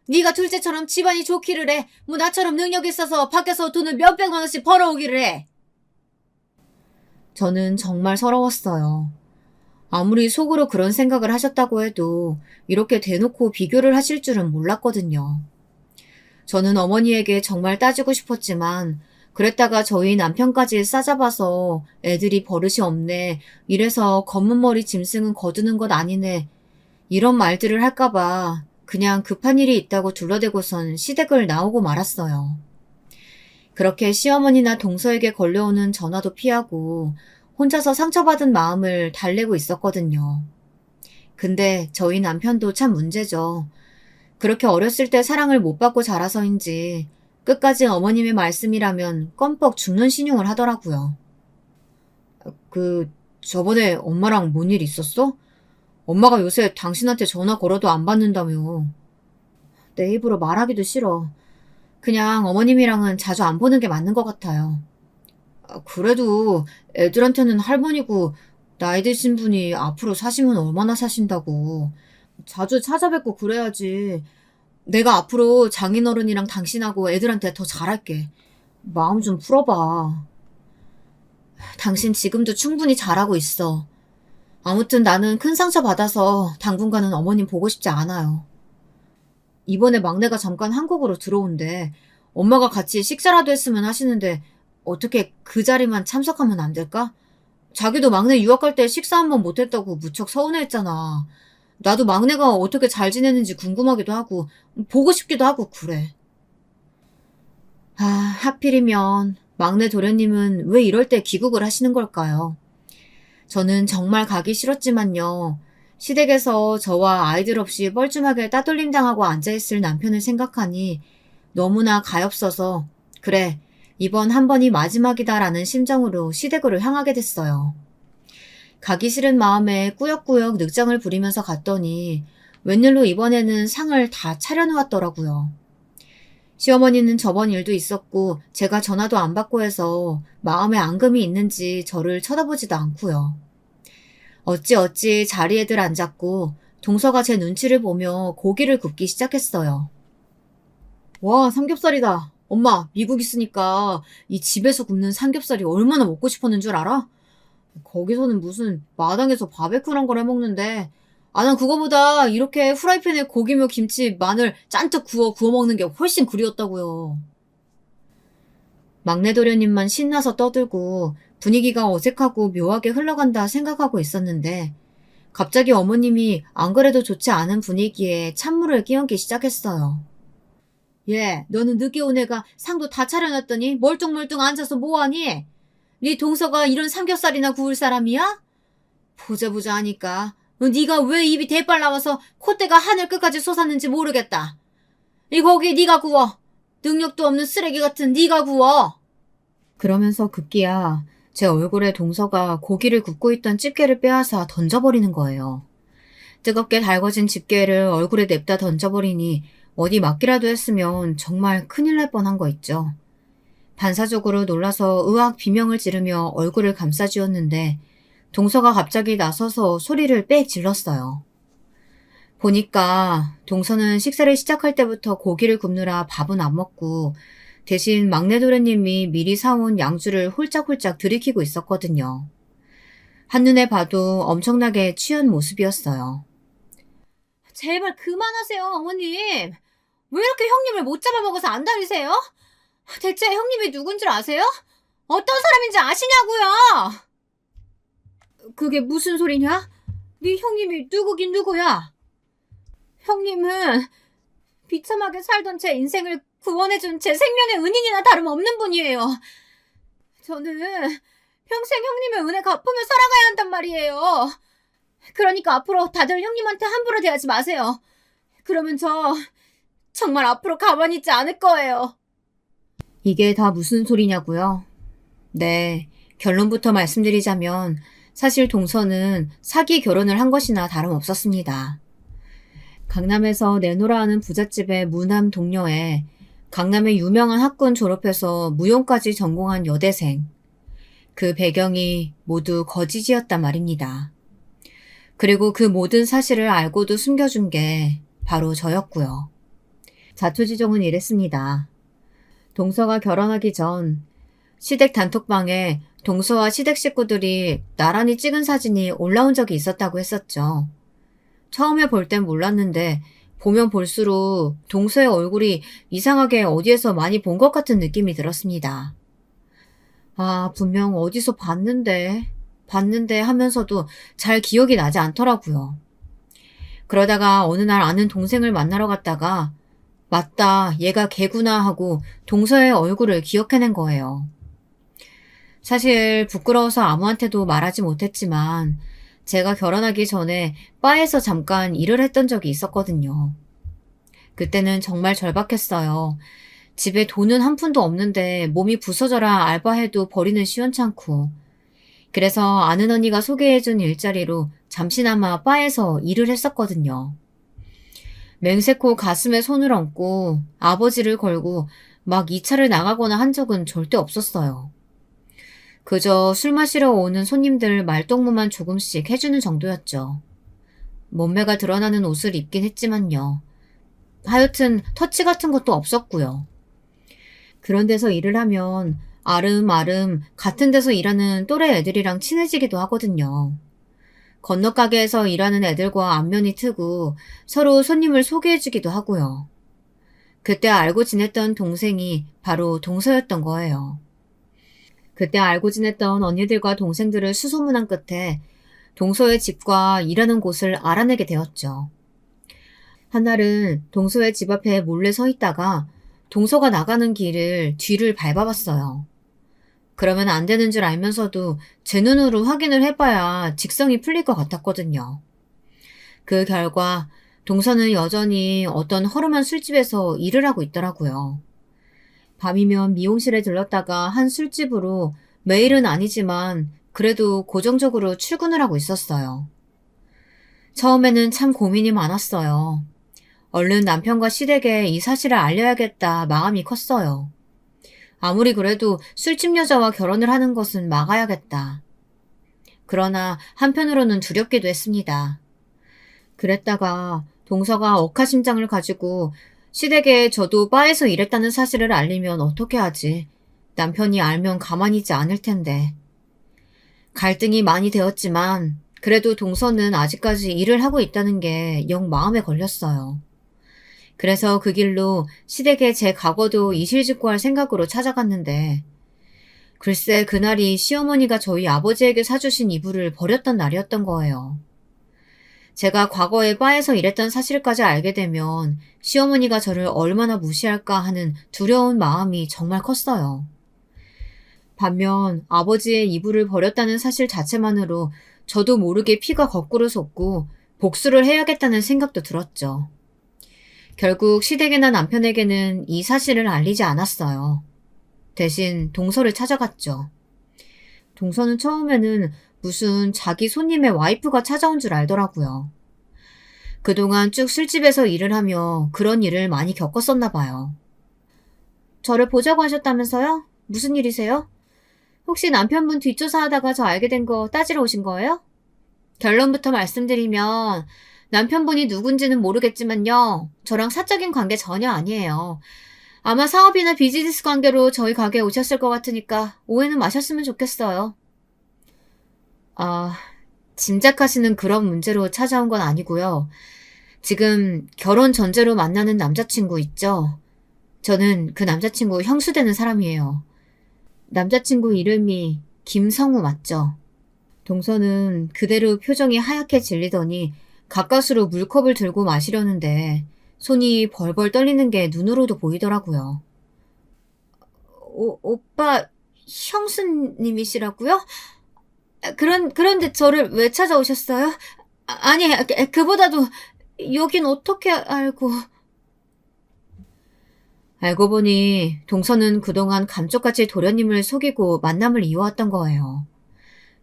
네가 둘째처럼 집안이 좋기를 해. 뭐 나처럼 능력 있어서 밖에서 돈을 몇백만 원씩 벌어오기를 해. 저는 정말 서러웠어요. 아무리 속으로 그런 생각을 하셨다고 해도 이렇게 대놓고 비교를 하실 줄은 몰랐거든요. 저는 어머니에게 정말 따지고 싶었지만 그랬다가 저희 남편까지 싸잡아서 애들이 버릇이 없네. 이래서 검은 머리 짐승은 거두는 것 아니네. 이런 말들을 할까봐 그냥 급한 일이 있다고 둘러대고선 시댁을 나오고 말았어요. 그렇게 시어머니나 동서에게 걸려오는 전화도 피하고 혼자서 상처받은 마음을 달래고 있었거든요. 근데 저희 남편도 참 문제죠. 그렇게 어렸을 때 사랑을 못 받고 자라서인지 끝까지 어머님의 말씀이라면 껌뻑 죽는 신용을 하더라고요. 저번에 엄마랑 뭔 일 있었어? 엄마가 요새 당신한테 전화 걸어도 안 받는다며. 내 입으로 말하기도 싫어. 그냥 어머님이랑은 자주 안 보는 게 맞는 것 같아요. 그래도 애들한테는 할머니고 나이 드신 분이 앞으로 사시면 얼마나 사신다고. 자주 찾아뵙고 그래야지. 내가 앞으로 장인어른이랑 당신하고 애들한테 더 잘할게. 마음 좀 풀어봐. 당신 지금도 충분히 잘하고 있어. 아무튼 나는 큰 상처 받아서 당분간은 어머님 보고 싶지 않아요. 이번에 막내가 잠깐 한국으로 들어온대. 엄마가 같이 식사라도 했으면 하시는데 어떻게 그 자리만 참석하면 안 될까? 자기도 막내 유학 갈 때 식사 한 번 못했다고 무척 서운해했잖아. 나도 막내가 어떻게 잘 지내는지 궁금하기도 하고 보고 싶기도 하고 그래. 하필이면 막내 도련님은 왜 이럴 때 귀국을 하시는 걸까요? 저는 정말 가기 싫었지만요. 시댁에서 저와 아이들 없이 뻘쭘하게 따돌림 당하고 앉아있을 남편을 생각하니 너무나 가엾어서 그래, 이번 한 번이 마지막이다라는 심정으로 시댁으로 향하게 됐어요. 가기 싫은 마음에 꾸역꾸역 늑장을 부리면서 갔더니 웬일로 이번에는 상을 다 차려놓았더라고요. 시어머니는 저번 일도 있었고 제가 전화도 안 받고 해서 마음에 앙금이 있는지 저를 쳐다보지도 않고요. 어찌어찌 자리에들 앉았고 동서가 제 눈치를 보며 고기를 굽기 시작했어요. 와, 삼겹살이다. 엄마, 미국 있으니까 이 집에서 굽는 삼겹살이 얼마나 먹고 싶었는 줄 알아? 거기서는 무슨 마당에서 바베큐란 걸 해먹는데 난 그거보다 이렇게 후라이팬에 고기며 김치, 마늘 짠뜩 구워 먹는 게 훨씬 그리웠다고요. 막내 도련님만 신나서 떠들고 분위기가 어색하고 묘하게 흘러간다 생각하고 있었는데 갑자기 어머님이 안 그래도 좋지 않은 분위기에 찬물을 끼얹기 시작했어요. 얘, 너는 늦게 온 애가 상도 다 차려놨더니 멀뚱멀뚱 앉아서 뭐하니? 네 동서가 이런 삼겹살이나 구울 사람이야? 보자 하니까 네가 왜 입이 대빨 나와서 콧대가 하늘 끝까지 솟았는지 모르겠다. 이 고기 네가 구워. 능력도 없는 쓰레기 같은 네가 구워. 그러면서 급기야 제 얼굴에 동서가 고기를 굽고 있던 집게를 빼앗아 던져버리는 거예요. 뜨겁게 달궈진 집게를 얼굴에 냅다 던져버리니 어디 맞기라도 했으면 정말 큰일 날 뻔한 거 있죠. 반사적으로 놀라서 으악 비명을 지르며 얼굴을 감싸쥐었는데 동서가 갑자기 나서서 소리를 빽 질렀어요. 보니까 동서는 식사를 시작할 때부터 고기를 굽느라 밥은 안 먹고 대신 막내 도련님이 미리 사온 양주를 홀짝홀짝 들이키고 있었거든요. 한눈에 봐도 엄청나게 취한 모습이었어요. 제발 그만하세요, 어머님. 왜 이렇게 형님을 못 잡아먹어서 안달이세요? 대체 형님이 누군 줄 아세요? 어떤 사람인지 아시냐고요? 그게 무슨 소리냐? 네 형님이 누구긴 누구야? 형님은 비참하게 살던 제 인생을 구원해준 제 생명의 은인이나 다름없는 분이에요. 저는 평생 형님의 은혜 갚으며 살아가야 한단 말이에요. 그러니까 앞으로 다들 형님한테 함부로 대하지 마세요. 그러면 저 정말 앞으로 가만히 있지 않을 거예요. 이게 다 무슨 소리냐고요? 네, 결론부터 말씀드리자면 사실 동서는 사기 결혼을 한 것이나 다름없었습니다. 강남에서 내노라 하는 부잣집의 무남 동료에 강남의 유명한 학군 졸업해서 무용까지 전공한 여대생. 그 배경이 모두 거짓이었단 말입니다. 그리고 그 모든 사실을 알고도 숨겨준 게 바로 저였고요. 자초지종은 이랬습니다. 동서가 결혼하기 전 시댁 단톡방에 동서와 시댁 식구들이 나란히 찍은 사진이 올라온 적이 있었다고 했었죠. 처음에 볼 땐 몰랐는데 보면 볼수록 동서의 얼굴이 이상하게 어디에서 많이 본 것 같은 느낌이 들었습니다. 아, 분명 어디서 봤는데 하면서도 잘 기억이 나지 않더라고요. 그러다가 어느 날 아는 동생을 만나러 갔다가 맞다, 얘가 걔구나 하고 동서의 얼굴을 기억해낸 거예요. 사실 부끄러워서 아무한테도 말하지 못했지만 제가 결혼하기 전에 바에서 잠깐 일을 했던 적이 있었거든요. 그때는 정말 절박했어요. 집에 돈은 한 푼도 없는데 몸이 부서져라 알바해도 버리는 시원찮고. 그래서 아는 언니가 소개해준 일자리로 잠시나마 바에서 일을 했었거든요. 맹세코 가슴에 손을 얹고 아버지를 걸고 막 2차를 나가거나 한 적은 절대 없었어요. 그저 술 마시러 오는 손님들 말동무만 조금씩 해주는 정도였죠. 몸매가 드러나는 옷을 입긴 했지만요. 하여튼 터치 같은 것도 없었고요. 그런 데서 일을 하면 아름아름 같은 데서 일하는 또래 애들이랑 친해지기도 하거든요. 건너 가게에서 일하는 애들과 안면이 트고 서로 손님을 소개해주기도 하고요. 그때 알고 지냈던 동생이 바로 동서였던 거예요. 그때 알고 지냈던 언니들과 동생들을 수소문한 끝에 동서의 집과 일하는 곳을 알아내게 되었죠. 한날은 동서의 집 앞에 몰래 서 있다가 동서가 나가는 길을 뒤를 밟아봤어요. 그러면 안 되는 줄 알면서도 제 눈으로 확인을 해봐야 직성이 풀릴 것 같았거든요. 그 결과 동서는 여전히 어떤 허름한 술집에서 일을 하고 있더라고요. 밤이면 미용실에 들렀다가 한 술집으로 매일은 아니지만 그래도 고정적으로 출근을 하고 있었어요. 처음에는 참 고민이 많았어요. 얼른 남편과 시댁에 이 사실을 알려야겠다 마음이 컸어요. 아무리 그래도 술집 여자와 결혼을 하는 것은 막아야겠다. 그러나 한편으로는 두렵기도 했습니다. 그랬다가 동서가 억하심장을 가지고 시댁에 저도 바에서 일했다는 사실을 알리면 어떻게 하지? 남편이 알면 가만히 있지 않을 텐데. 갈등이 많이 되었지만 그래도 동서는 아직까지 일을 하고 있다는 게 영 마음에 걸렸어요. 그래서 그 길로 시댁에 제 과거도 이실직고할 생각으로 찾아갔는데 글쎄 그날이 시어머니가 저희 아버지에게 사주신 이불을 버렸던 날이었던 거예요. 제가 과거에 바에서 일했던 사실까지 알게 되면 시어머니가 저를 얼마나 무시할까 하는 두려운 마음이 정말 컸어요. 반면 아버지의 이불을 버렸다는 사실 자체만으로 저도 모르게 피가 거꾸로 솟고 복수를 해야겠다는 생각도 들었죠. 결국 시댁이나 남편에게는 이 사실을 알리지 않았어요. 대신 동서를 찾아갔죠. 동서는 처음에는 무슨 자기 손님의 와이프가 찾아온 줄 알더라고요. 그동안 쭉 술집에서 일을 하며 그런 일을 많이 겪었었나 봐요. 저를 보자고 하셨다면서요? 무슨 일이세요? 혹시 남편분 뒷조사하다가 저 알게 된 거 따지러 오신 거예요? 결론부터 말씀드리면 남편분이 누군지는 모르겠지만요. 저랑 사적인 관계 전혀 아니에요. 아마 사업이나 비즈니스 관계로 저희 가게에 오셨을 것 같으니까 오해는 마셨으면 좋겠어요. 아, 짐작하시는 그런 문제로 찾아온 건 아니고요. 지금 결혼 전제로 만나는 남자친구 있죠? 저는 그 남자친구 형수 되는 사람이에요. 남자친구 이름이 김성우 맞죠? 동서는 그대로 표정이 하얗게 질리더니 가까스로 물컵을 들고 마시려는데 손이 벌벌 떨리는 게 눈으로도 보이더라고요. 오빠 형수님이시라고요? 그런데 저를 왜 찾아오셨어요? 아니, 그보다도 여긴 어떻게 알고... 알고 보니 동서는 그동안 감쪽같이 도련님을 속이고 만남을 이어왔던 거예요.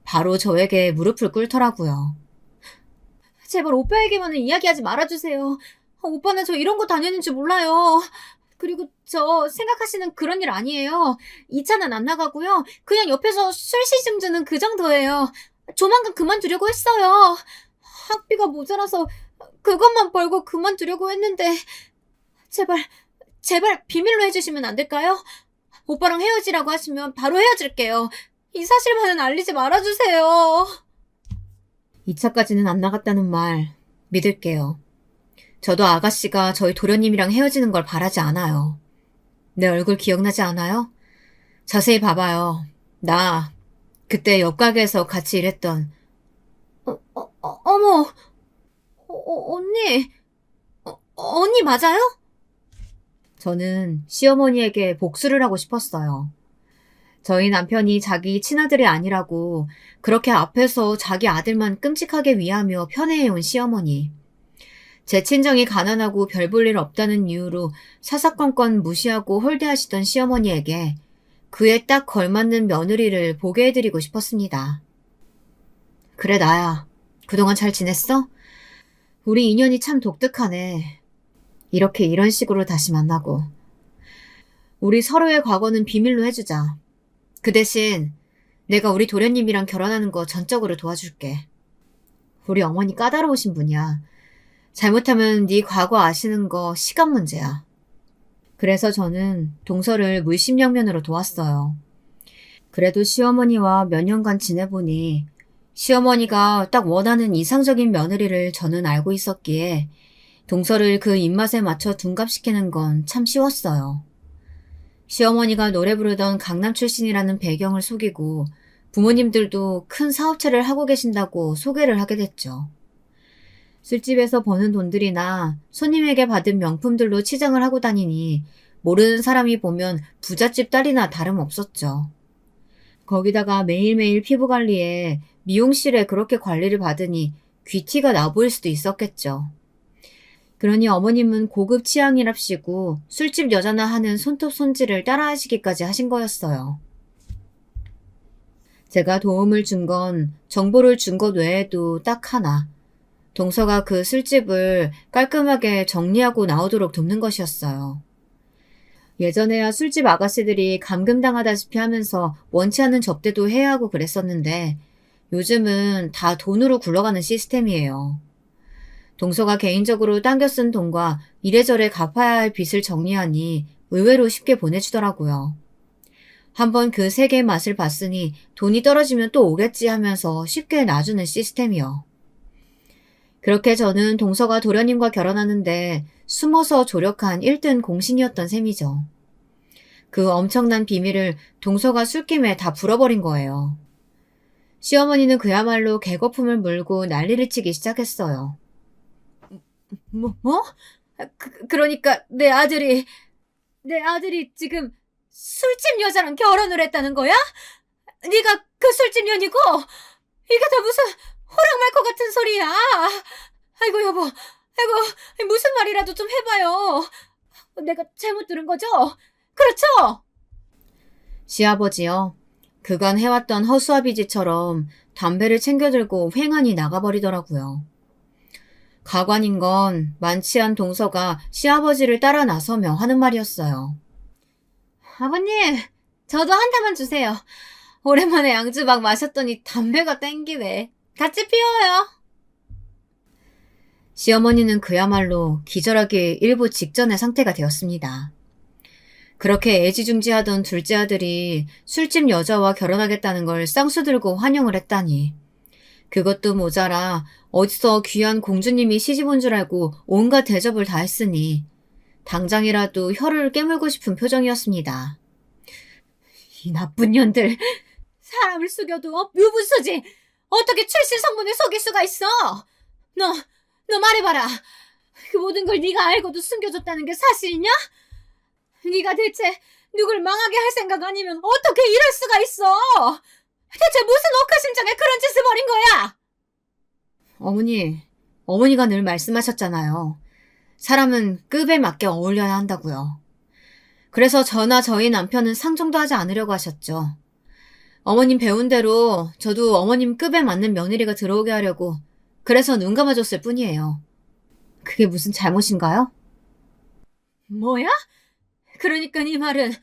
바로 저에게 무릎을 꿇더라고요. 제발 오빠에게만은 이야기하지 말아주세요. 오빠는 저 이런 거 다니는 줄 몰라요. 그리고 저 생각하시는 그런 일 아니에요. 2차는 안 나가고요. 그냥 옆에서 술 시중 주는 그 정도예요. 조만간 그만두려고 했어요. 학비가 모자라서 그것만 벌고 그만두려고 했는데 제발 비밀로 해주시면 안 될까요? 오빠랑 헤어지라고 하시면 바로 헤어질게요. 이 사실만은 알리지 말아주세요. 2차까지는 안 나갔다는 말 믿을게요. 저도 아가씨가 저희 도련님이랑 헤어지는 걸 바라지 않아요. 내 얼굴 기억나지 않아요? 자세히 봐봐요. 나 그때 옆 가게에서 같이 일했던 어머 언니 언니 맞아요? 저는 시어머니에게 복수를 하고 싶었어요. 저희 남편이 자기 친아들이 아니라고 그렇게 앞에서 자기 아들만 끔찍하게 위하며 편애해온 시어머니. 제 친정이 가난하고 별 볼 일 없다는 이유로 사사건건 무시하고 홀대하시던 시어머니에게 그에 딱 걸맞는 며느리를 보게 해드리고 싶었습니다. 그래 나야. 그동안 잘 지냈어? 우리 인연이 참 독특하네. 이렇게 이런 식으로 다시 만나고. 우리 서로의 과거는 비밀로 해주자. 그 대신 내가 우리 도련님이랑 결혼하는 거 전적으로 도와줄게. 우리 어머니 까다로우신 분이야. 잘못하면 네 과거 아시는 거 시간 문제야. 그래서 저는 동서를 물심양면으로 도왔어요. 그래도 시어머니와 몇 년간 지내보니 시어머니가 딱 원하는 이상적인 며느리를 저는 알고 있었기에 동서를 그 입맛에 맞춰 둔갑시키는 건 참 쉬웠어요. 시어머니가 노래 부르던 강남 출신이라는 배경을 속이고 부모님들도 큰 사업체를 하고 계신다고 소개를 하게 됐죠. 술집에서 버는 돈들이나 손님에게 받은 명품들로 치장을 하고 다니니 모르는 사람이 보면 부잣집 딸이나 다름없었죠. 거기다가 매일매일 피부관리에 미용실에 그렇게 관리를 받으니 귀티가 나보일 수도 있었겠죠. 그러니 어머님은 고급 취향이랍시고 술집 여자나 하는 손톱 손질을 따라하시기까지 하신 거였어요. 제가 도움을 준 건 정보를 준 것 외에도 딱 하나. 동서가 그 술집을 깔끔하게 정리하고 나오도록 돕는 것이었어요. 예전에야 술집 아가씨들이 감금당하다시피 하면서 원치 않는 접대도 해야 하고 그랬었는데 요즘은 다 돈으로 굴러가는 시스템이에요. 동서가 개인적으로 당겨 쓴 돈과 이래저래 갚아야 할 빚을 정리하니 의외로 쉽게 보내주더라고요. 한번 그 세계의 맛을 봤으니 돈이 떨어지면 또 오겠지 하면서 쉽게 놔주는 시스템이요. 그렇게 저는 동서가 도련님과 결혼하는데 숨어서 조력한 1등 공신이었던 셈이죠. 그 엄청난 비밀을 동서가 술김에 다 풀어버린 거예요. 시어머니는 그야말로 개거품을 물고 난리를 치기 시작했어요. 뭐? 그러니까 내 아들이 지금 술집 여자랑 결혼을 했다는 거야? 네가 그 술집 년이고? 이게 다 무슨 호랑 말 것 같은 소리야. 아이고 여보, 아이고 무슨 말이라도 좀 해봐요. 내가 잘못 들은 거죠? 그렇죠? 시아버지요. 그간 해왔던 허수아비지처럼 담배를 챙겨들고 횡하니 나가버리더라고요. 가관인 건 만취한 동서가 시아버지를 따라 나서며 하는 말이었어요. 아버님, 저도 한 대만 주세요. 오랜만에 양주 막 마셨더니 담배가 땡기네. 같이 피워요. 시어머니는 그야말로 기절하기 일보 직전의 상태가 되었습니다. 그렇게 애지중지하던 둘째 아들이 술집 여자와 결혼하겠다는 걸 쌍수 들고 환영을 했다니. 그것도 모자라 어디서 귀한 공주님이 시집 온 줄 알고 온갖 대접을 다 했으니 당장이라도 혀를 깨물고 싶은 표정이었습니다. 이 나쁜 년들, 사람을 속여도 유분수지. 어떻게 출신 성분을 속일 수가 있어? 너 말해봐라. 그 모든 걸 네가 알고도 숨겨줬다는 게 사실이냐? 네가 대체 누굴 망하게 할 생각 아니면 어떻게 이럴 수가 있어? 대체 무슨 억하심장에 그런 짓을 벌인 거야? 어머니가 늘 말씀하셨잖아요. 사람은 급에 맞게 어울려야 한다고요. 그래서 저나 저희 남편은 상종도 하지 않으려고 하셨죠. 어머님 배운 대로 저도 어머님 급에 맞는 며느리가 들어오게 하려고 그래서 눈 감아줬을 뿐이에요. 그게 무슨 잘못인가요? 뭐야? 그러니까 네 말은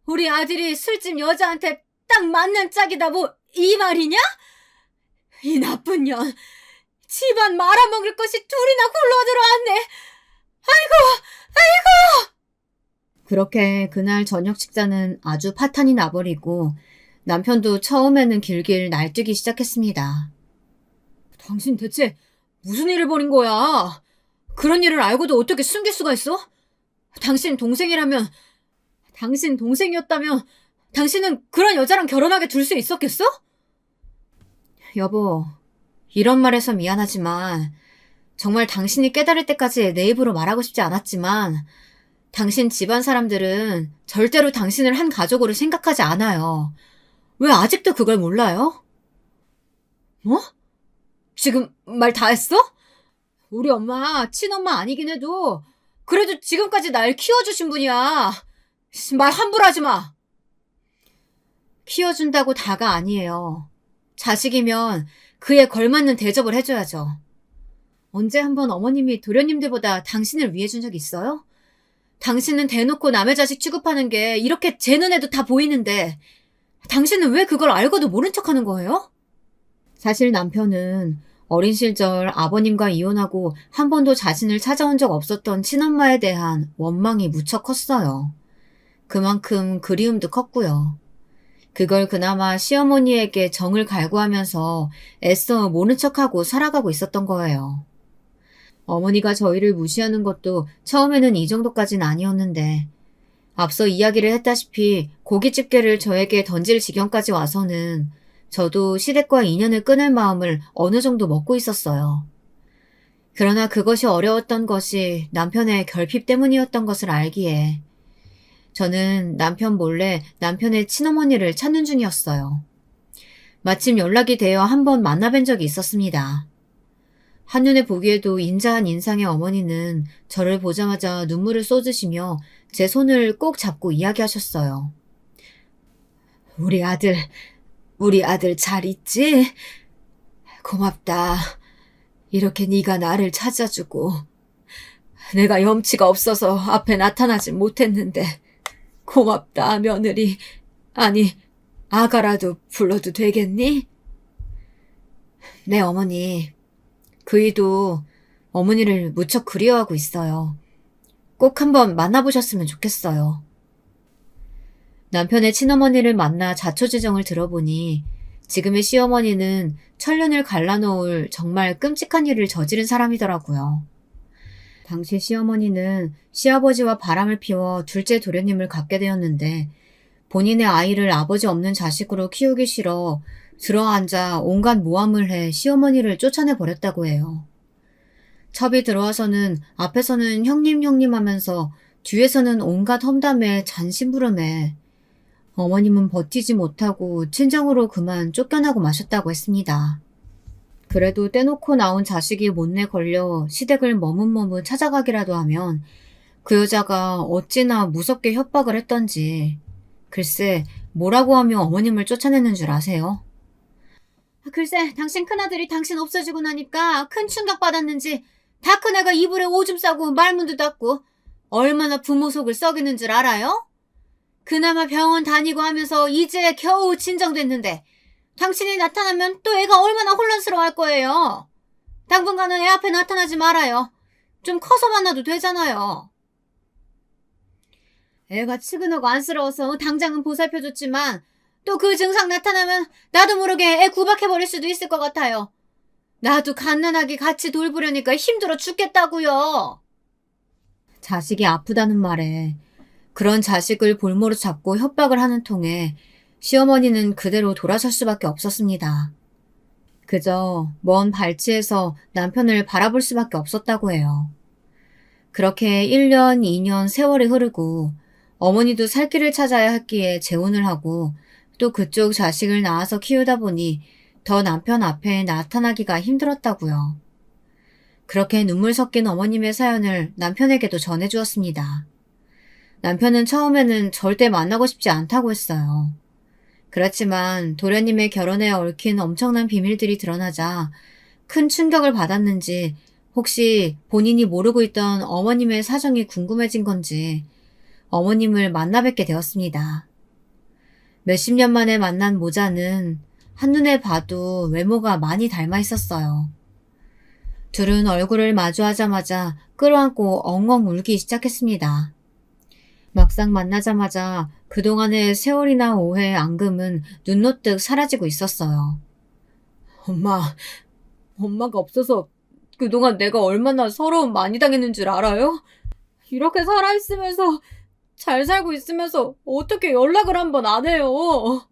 우리 아들이 술집 여자한테 딱 맞는 짝이다 이 말이냐? 이 나쁜 년, 집안 말아먹을 것이 둘이나 굴러들어왔네. 아이고. 그렇게 그날 저녁 식사는 아주 파탄이 나버리고 남편도 처음에는 길길 날뛰기 시작했습니다. 당신 대체 무슨 일을 벌인 거야? 그런 일을 알고도 어떻게 숨길 수가 있어? 당신 동생이었다면 당신은 그런 여자랑 결혼하게 둘 수 있었겠어? 여보, 이런 말해서 미안하지만 정말 당신이 깨달을 때까지 내 입으로 말하고 싶지 않았지만 당신 집안 사람들은 절대로 당신을 한 가족으로 생각하지 않아요. 왜 아직도 그걸 몰라요? 뭐? 지금 말 다 했어? 우리 엄마, 친엄마 아니긴 해도 그래도 지금까지 날 키워주신 분이야. 말 함부로 하지 마. 키워준다고 다가 아니에요. 자식이면 그에 걸맞는 대접을 해줘야죠. 언제 한번 어머님이 도련님들보다 당신을 위해준 적 있어요? 당신은 대놓고 남의 자식 취급하는 게 이렇게 제 눈에도 다 보이는데 당신은 왜 그걸 알고도 모른 척하는 거예요? 사실 남편은 어린 시절 아버님과 이혼하고 한 번도 자신을 찾아온 적 없었던 친엄마에 대한 원망이 무척 컸어요. 그만큼 그리움도 컸고요. 그걸 그나마 시어머니에게 정을 갈구하면서 애써 모른 척하고 살아가고 있었던 거예요. 어머니가 저희를 무시하는 것도 처음에는 이 정도까진 아니었는데 앞서 이야기를 했다시피 고깃집게를 저에게 던질 지경까지 와서는 저도 시댁과 인연을 끊을 마음을 어느 정도 먹고 있었어요. 그러나 그것이 어려웠던 것이 남편의 결핍 때문이었던 것을 알기에 저는 남편 몰래 남편의 친어머니를 찾는 중이었어요. 마침 연락이 되어 한번 만나뵌 적이 있었습니다. 한눈에 보기에도 인자한 인상의 어머니는 저를 보자마자 눈물을 쏟으시며 제 손을 꼭 잡고 이야기하셨어요. 우리 아들 잘 있지? 고맙다. 이렇게 네가 나를 찾아주고 내가 염치가 없어서 앞에 나타나진 못했는데 고맙다, 며느리. 아니, 아가라도 불러도 되겠니? 네, 어머니. 그이도 어머니를 무척 그리워하고 있어요. 꼭 한번 만나보셨으면 좋겠어요. 남편의 친어머니를 만나 자초지정을 들어보니 지금의 시어머니는 천륜을 갈라놓을 정말 끔찍한 일을 저지른 사람이더라고요. 당시 시어머니는 시아버지와 바람을 피워 둘째 도련님을 갖게 되었는데 본인의 아이를 아버지 없는 자식으로 키우기 싫어 들어앉아 온갖 모함을 해 시어머니를 쫓아내 버렸다고 해요. 첩이 들어와서는 앞에서는 형님 형님 하면서 뒤에서는 온갖 험담에 잔심부름해 어머님은 버티지 못하고 친정으로 그만 쫓겨나고 마셨다고 했습니다. 그래도 떼놓고 나온 자식이 못내 걸려 시댁을 머뭇머뭇 찾아가기라도 하면 그 여자가 어찌나 무섭게 협박을 했던지 글쎄 뭐라고 하며 어머님을 쫓아내는 줄 아세요? 글쎄 당신 큰아들이 당신 없어지고 나니까 큰 충격받았는지 다 큰애가 이불에 오줌 싸고 말문도 닫고 얼마나 부모 속을 썩이는 줄 알아요? 그나마 병원 다니고 하면서 이제 겨우 진정됐는데 당신이 나타나면 또 애가 얼마나 혼란스러워할 거예요. 당분간은 애 앞에 나타나지 말아요. 좀 커서 만나도 되잖아요. 애가 측은하고 안쓰러워서 당장은 보살펴줬지만 또 그 증상 나타나면 나도 모르게 애 구박해버릴 수도 있을 것 같아요. 나도 갓난아기 같이 돌보려니까 힘들어 죽겠다고요. 자식이 아프다는 말에 그런 자식을 볼모로 잡고 협박을 하는 통에 시어머니는 그대로 돌아설 수밖에 없었습니다. 그저 먼 발치에서 남편을 바라볼 수밖에 없었다고 해요. 그렇게 1년, 2년 세월이 흐르고 어머니도 살 길을 찾아야 했기에 재혼을 하고 또 그쪽 자식을 낳아서 키우다 보니 더 남편 앞에 나타나기가 힘들었다고요. 그렇게 눈물 섞인 어머님의 사연을 남편에게도 전해주었습니다. 남편은 처음에는 절대 만나고 싶지 않다고 했어요. 그렇지만 도련님의 결혼에 얽힌 엄청난 비밀들이 드러나자 큰 충격을 받았는지 혹시 본인이 모르고 있던 어머님의 사정이 궁금해진 건지 어머님을 만나 뵙게 되었습니다. 몇십 년 만에 만난 모자는 한눈에 봐도 외모가 많이 닮아 있었어요. 둘은 얼굴을 마주하자마자 끌어안고 엉엉 울기 시작했습니다. 막상 만나자마자 그동안의 세월이나 오해, 앙금은 눈노뜩 사라지고 있었어요. 엄마가 없어서 그동안 내가 얼마나 서러움 많이 당했는 줄 알아요? 이렇게 살아있으면서 잘 살고 있으면서 어떻게 연락을 한번 안 해요?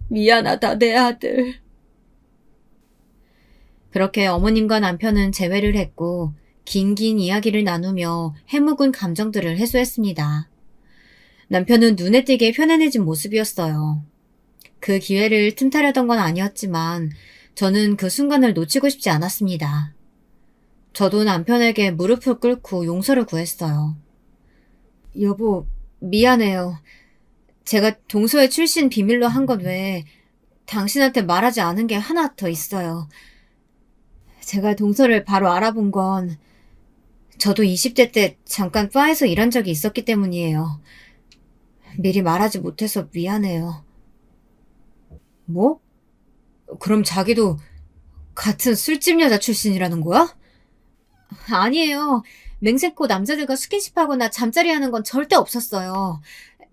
미안하다, 내 아들. 그렇게 어머님과 남편은 재회를 했고 긴긴 이야기를 나누며 해묵은 감정들을 해소했습니다. 남편은 눈에 띄게 편안해진 모습이었어요. 그 기회를 틈타려던 건 아니었지만 저는 그 순간을 놓치고 싶지 않았습니다. 저도 남편에게 무릎을 꿇고 용서를 구했어요. 여보, 미안해요. 제가 동서의 출신 비밀로 한 것 외에 당신한테 말하지 않은 게 하나 더 있어요. 제가 동서를 바로 알아본 건 저도 20대 때 잠깐 바에서 일한 적이 있었기 때문이에요. 미리 말하지 못해서 미안해요. 뭐? 그럼 자기도 같은 술집 여자 출신이라는 거야? 아니에요. 맹세코 남자들과 스킨십하거나 잠자리 하는 건 절대 없었어요.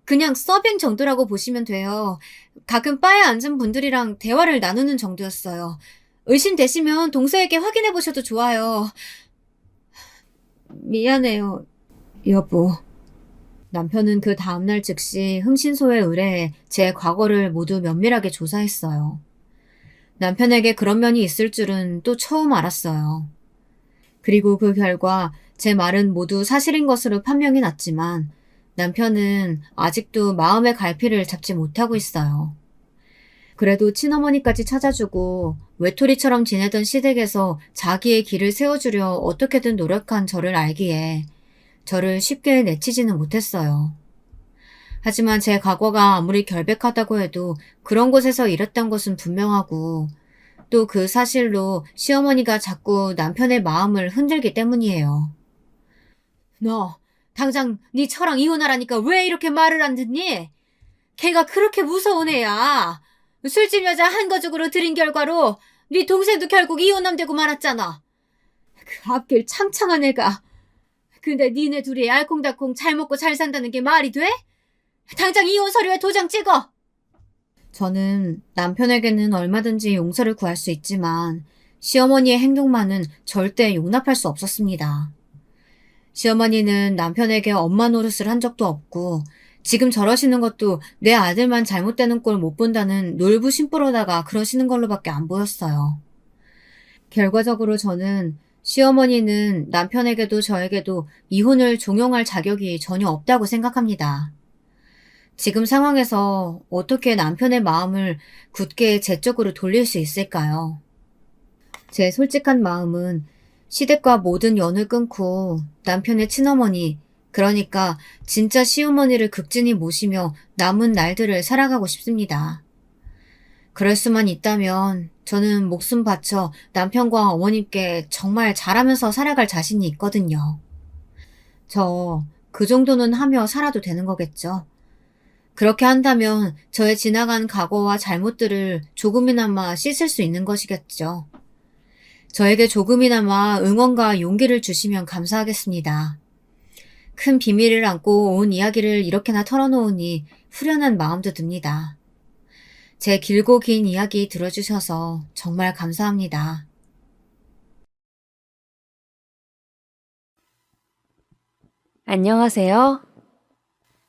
그냥 서빙 정도라고 보시면 돼요. 가끔 바에 앉은 분들이랑 대화를 나누는 정도였어요. 의심되시면 동서에게 확인해 보셔도 좋아요. 미안해요, 여보. 남편은 그 다음날 즉시 흥신소에 의뢰해 제 과거를 모두 면밀하게 조사했어요. 남편에게 그런 면이 있을 줄은 또 처음 알았어요. 그리고 그 결과 제 말은 모두 사실인 것으로 판명이 났지만 남편은 아직도 마음의 갈피를 잡지 못하고 있어요. 그래도 친어머니까지 찾아주고 외톨이처럼 지내던 시댁에서 자기의 길을 세워주려 어떻게든 노력한 저를 알기에 저를 쉽게 내치지는 못했어요. 하지만 제 과거가 아무리 결백하다고 해도 그런 곳에서 일했던 것은 분명하고 또 그 사실로 시어머니가 자꾸 남편의 마음을 흔들기 때문이에요. 너 당장 네 처랑 이혼하라니까 왜 이렇게 말을 안 듣니? 걔가 그렇게 무서운 애야. 술집 여자 한 가족으로 들인 결과로 네 동생도 결국 이혼남 되고 말았잖아. 그 앞길 창창한 애가. 근데 니네 둘이 알콩달콩 잘 먹고 잘 산다는 게 말이 돼? 당장 이혼 서류에 도장 찍어! 저는 남편에게는 얼마든지 용서를 구할 수 있지만 시어머니의 행동만은 절대 용납할 수 없었습니다. 시어머니는 남편에게 엄마 노릇을 한 적도 없고 지금 저러시는 것도 내 아들만 잘못되는 꼴 못 본다는 놀부심부로다가 그러시는 걸로밖에 안 보였어요. 결과적으로 저는 시어머니는 남편에게도 저에게도 이혼을 종용할 자격이 전혀 없다고 생각합니다. 지금 상황에서 어떻게 남편의 마음을 굳게 제 쪽으로 돌릴 수 있을까요? 제 솔직한 마음은 시댁과 모든 연을 끊고 남편의 친어머니, 그러니까 진짜 시어머니를 극진히 모시며 남은 날들을 살아가고 싶습니다. 그럴 수만 있다면 저는 목숨 바쳐 남편과 어머님께 정말 잘하면서 살아갈 자신이 있거든요. 저 그 정도는 하며 살아도 되는 거겠죠. 그렇게 한다면 저의 지나간 과거와 잘못들을 조금이나마 씻을 수 있는 것이겠죠. 저에게 조금이나마 응원과 용기를 주시면 감사하겠습니다. 큰 비밀을 안고 온 이야기를 이렇게나 털어놓으니 후련한 마음도 듭니다. 제 길고 긴 이야기 들어주셔서 정말 감사합니다. 안녕하세요.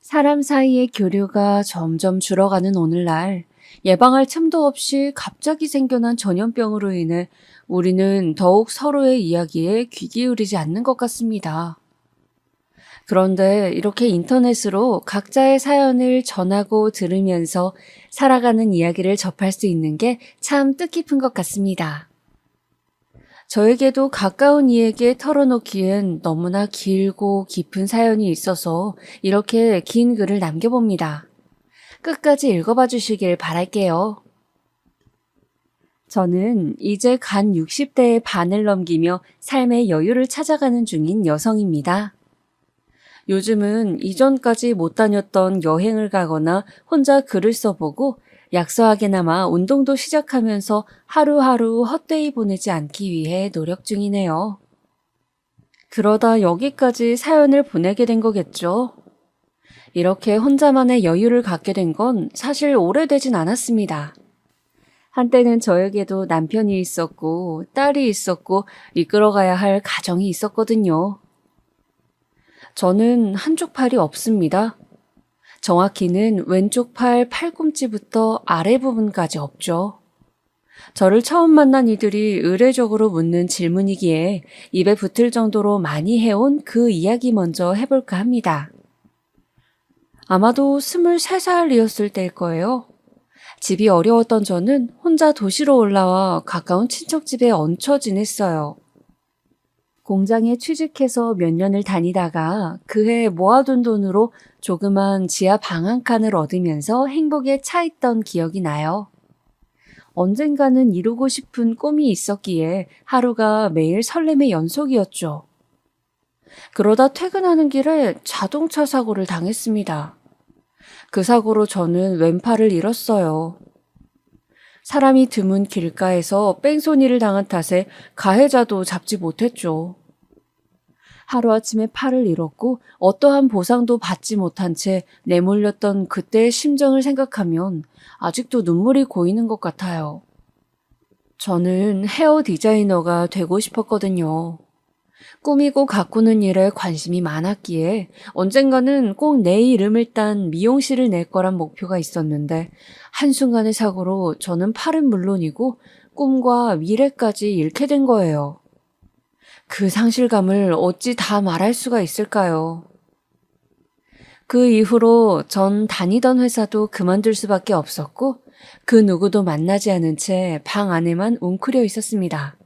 사람 사이의 교류가 점점 줄어가는 오늘날 예방할 틈도 없이 갑자기 생겨난 전염병으로 인해 우리는 더욱 서로의 이야기에 귀 기울이지 않는 것 같습니다. 그런데 이렇게 인터넷으로 각자의 사연을 전하고 들으면서 살아가는 이야기를 접할 수 있는 게 참 뜻깊은 것 같습니다. 저에게도 가까운 이에게 털어놓기엔 너무나 길고 깊은 사연이 있어서 이렇게 긴 글을 남겨봅니다. 끝까지 읽어봐 주시길 바랄게요. 저는 이제 간 60대의 반을 넘기며 삶의 여유를 찾아가는 중인 여성입니다. 요즘은 이전까지 못 다녔던 여행을 가거나 혼자 글을 써보고 약소하게나마 운동도 시작하면서 하루하루 헛되이 보내지 않기 위해 노력 중이네요. 그러다 여기까지 사연을 보내게 된 거겠죠. 이렇게 혼자만의 여유를 갖게 된 건 사실 오래되진 않았습니다. 한때는 저에게도 남편이 있었고 딸이 있었고 이끌어가야 할 가정이 있었거든요. 저는 한쪽 팔이 없습니다. 정확히는 왼쪽 팔 팔꿈치부터 아래 부분까지 없죠. 저를 처음 만난 이들이 의례적으로 묻는 질문이기에 입에 붙을 정도로 많이 해온 그 이야기 먼저 해볼까 합니다. 아마도 23살이었을 때일 거예요. 집이 어려웠던 저는 혼자 도시로 올라와 가까운 친척집에 얹혀 지냈어요. 공장에 취직해서 몇 년을 다니다가 그해 모아둔 돈으로 조그만 지하 방 한 칸을 얻으면서 행복에 차있던 기억이 나요. 언젠가는 이루고 싶은 꿈이 있었기에 하루가 매일 설렘의 연속이었죠. 그러다 퇴근하는 길에 자동차 사고를 당했습니다. 그 사고로 저는 왼팔을 잃었어요. 사람이 드문 길가에서 뺑소니를 당한 탓에 가해자도 잡지 못했죠. 하루아침에 팔을 잃었고 어떠한 보상도 받지 못한 채 내몰렸던 그때의 심정을 생각하면 아직도 눈물이 고이는 것 같아요. 저는 헤어 디자이너가 되고 싶었거든요. 꾸미고 가꾸는 일에 관심이 많았기에 언젠가는 꼭 내 이름을 딴 미용실을 낼 거란 목표가 있었는데 한순간의 사고로 저는 팔은 물론이고 꿈과 미래까지 잃게 된 거예요. 그 상실감을 어찌 다 말할 수가 있을까요? 그 이후로 전 다니던 회사도 그만둘 수밖에 없었고 그 누구도 만나지 않은 채 방 안에만 웅크려 있었습니다.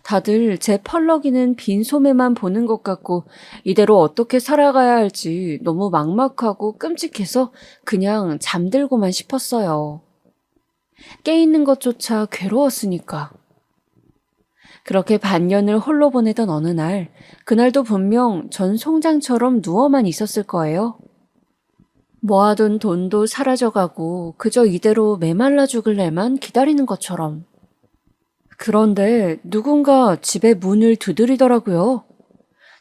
다들 제 펄럭이는 빈 소매만 보는 것 같고 이대로 어떻게 살아가야 할지 너무 막막하고 끔찍해서 그냥 잠들고만 싶었어요. 깨 있는 것조차 괴로웠으니까. 그렇게 반년을 홀로 보내던 어느 날, 그날도 분명 전 송장처럼 누워만 있었을 거예요. 모아둔 돈도 사라져가고 그저 이대로 메말라 죽을 날만 기다리는 것처럼. 그런데 누군가 집에 문을 두드리더라고요.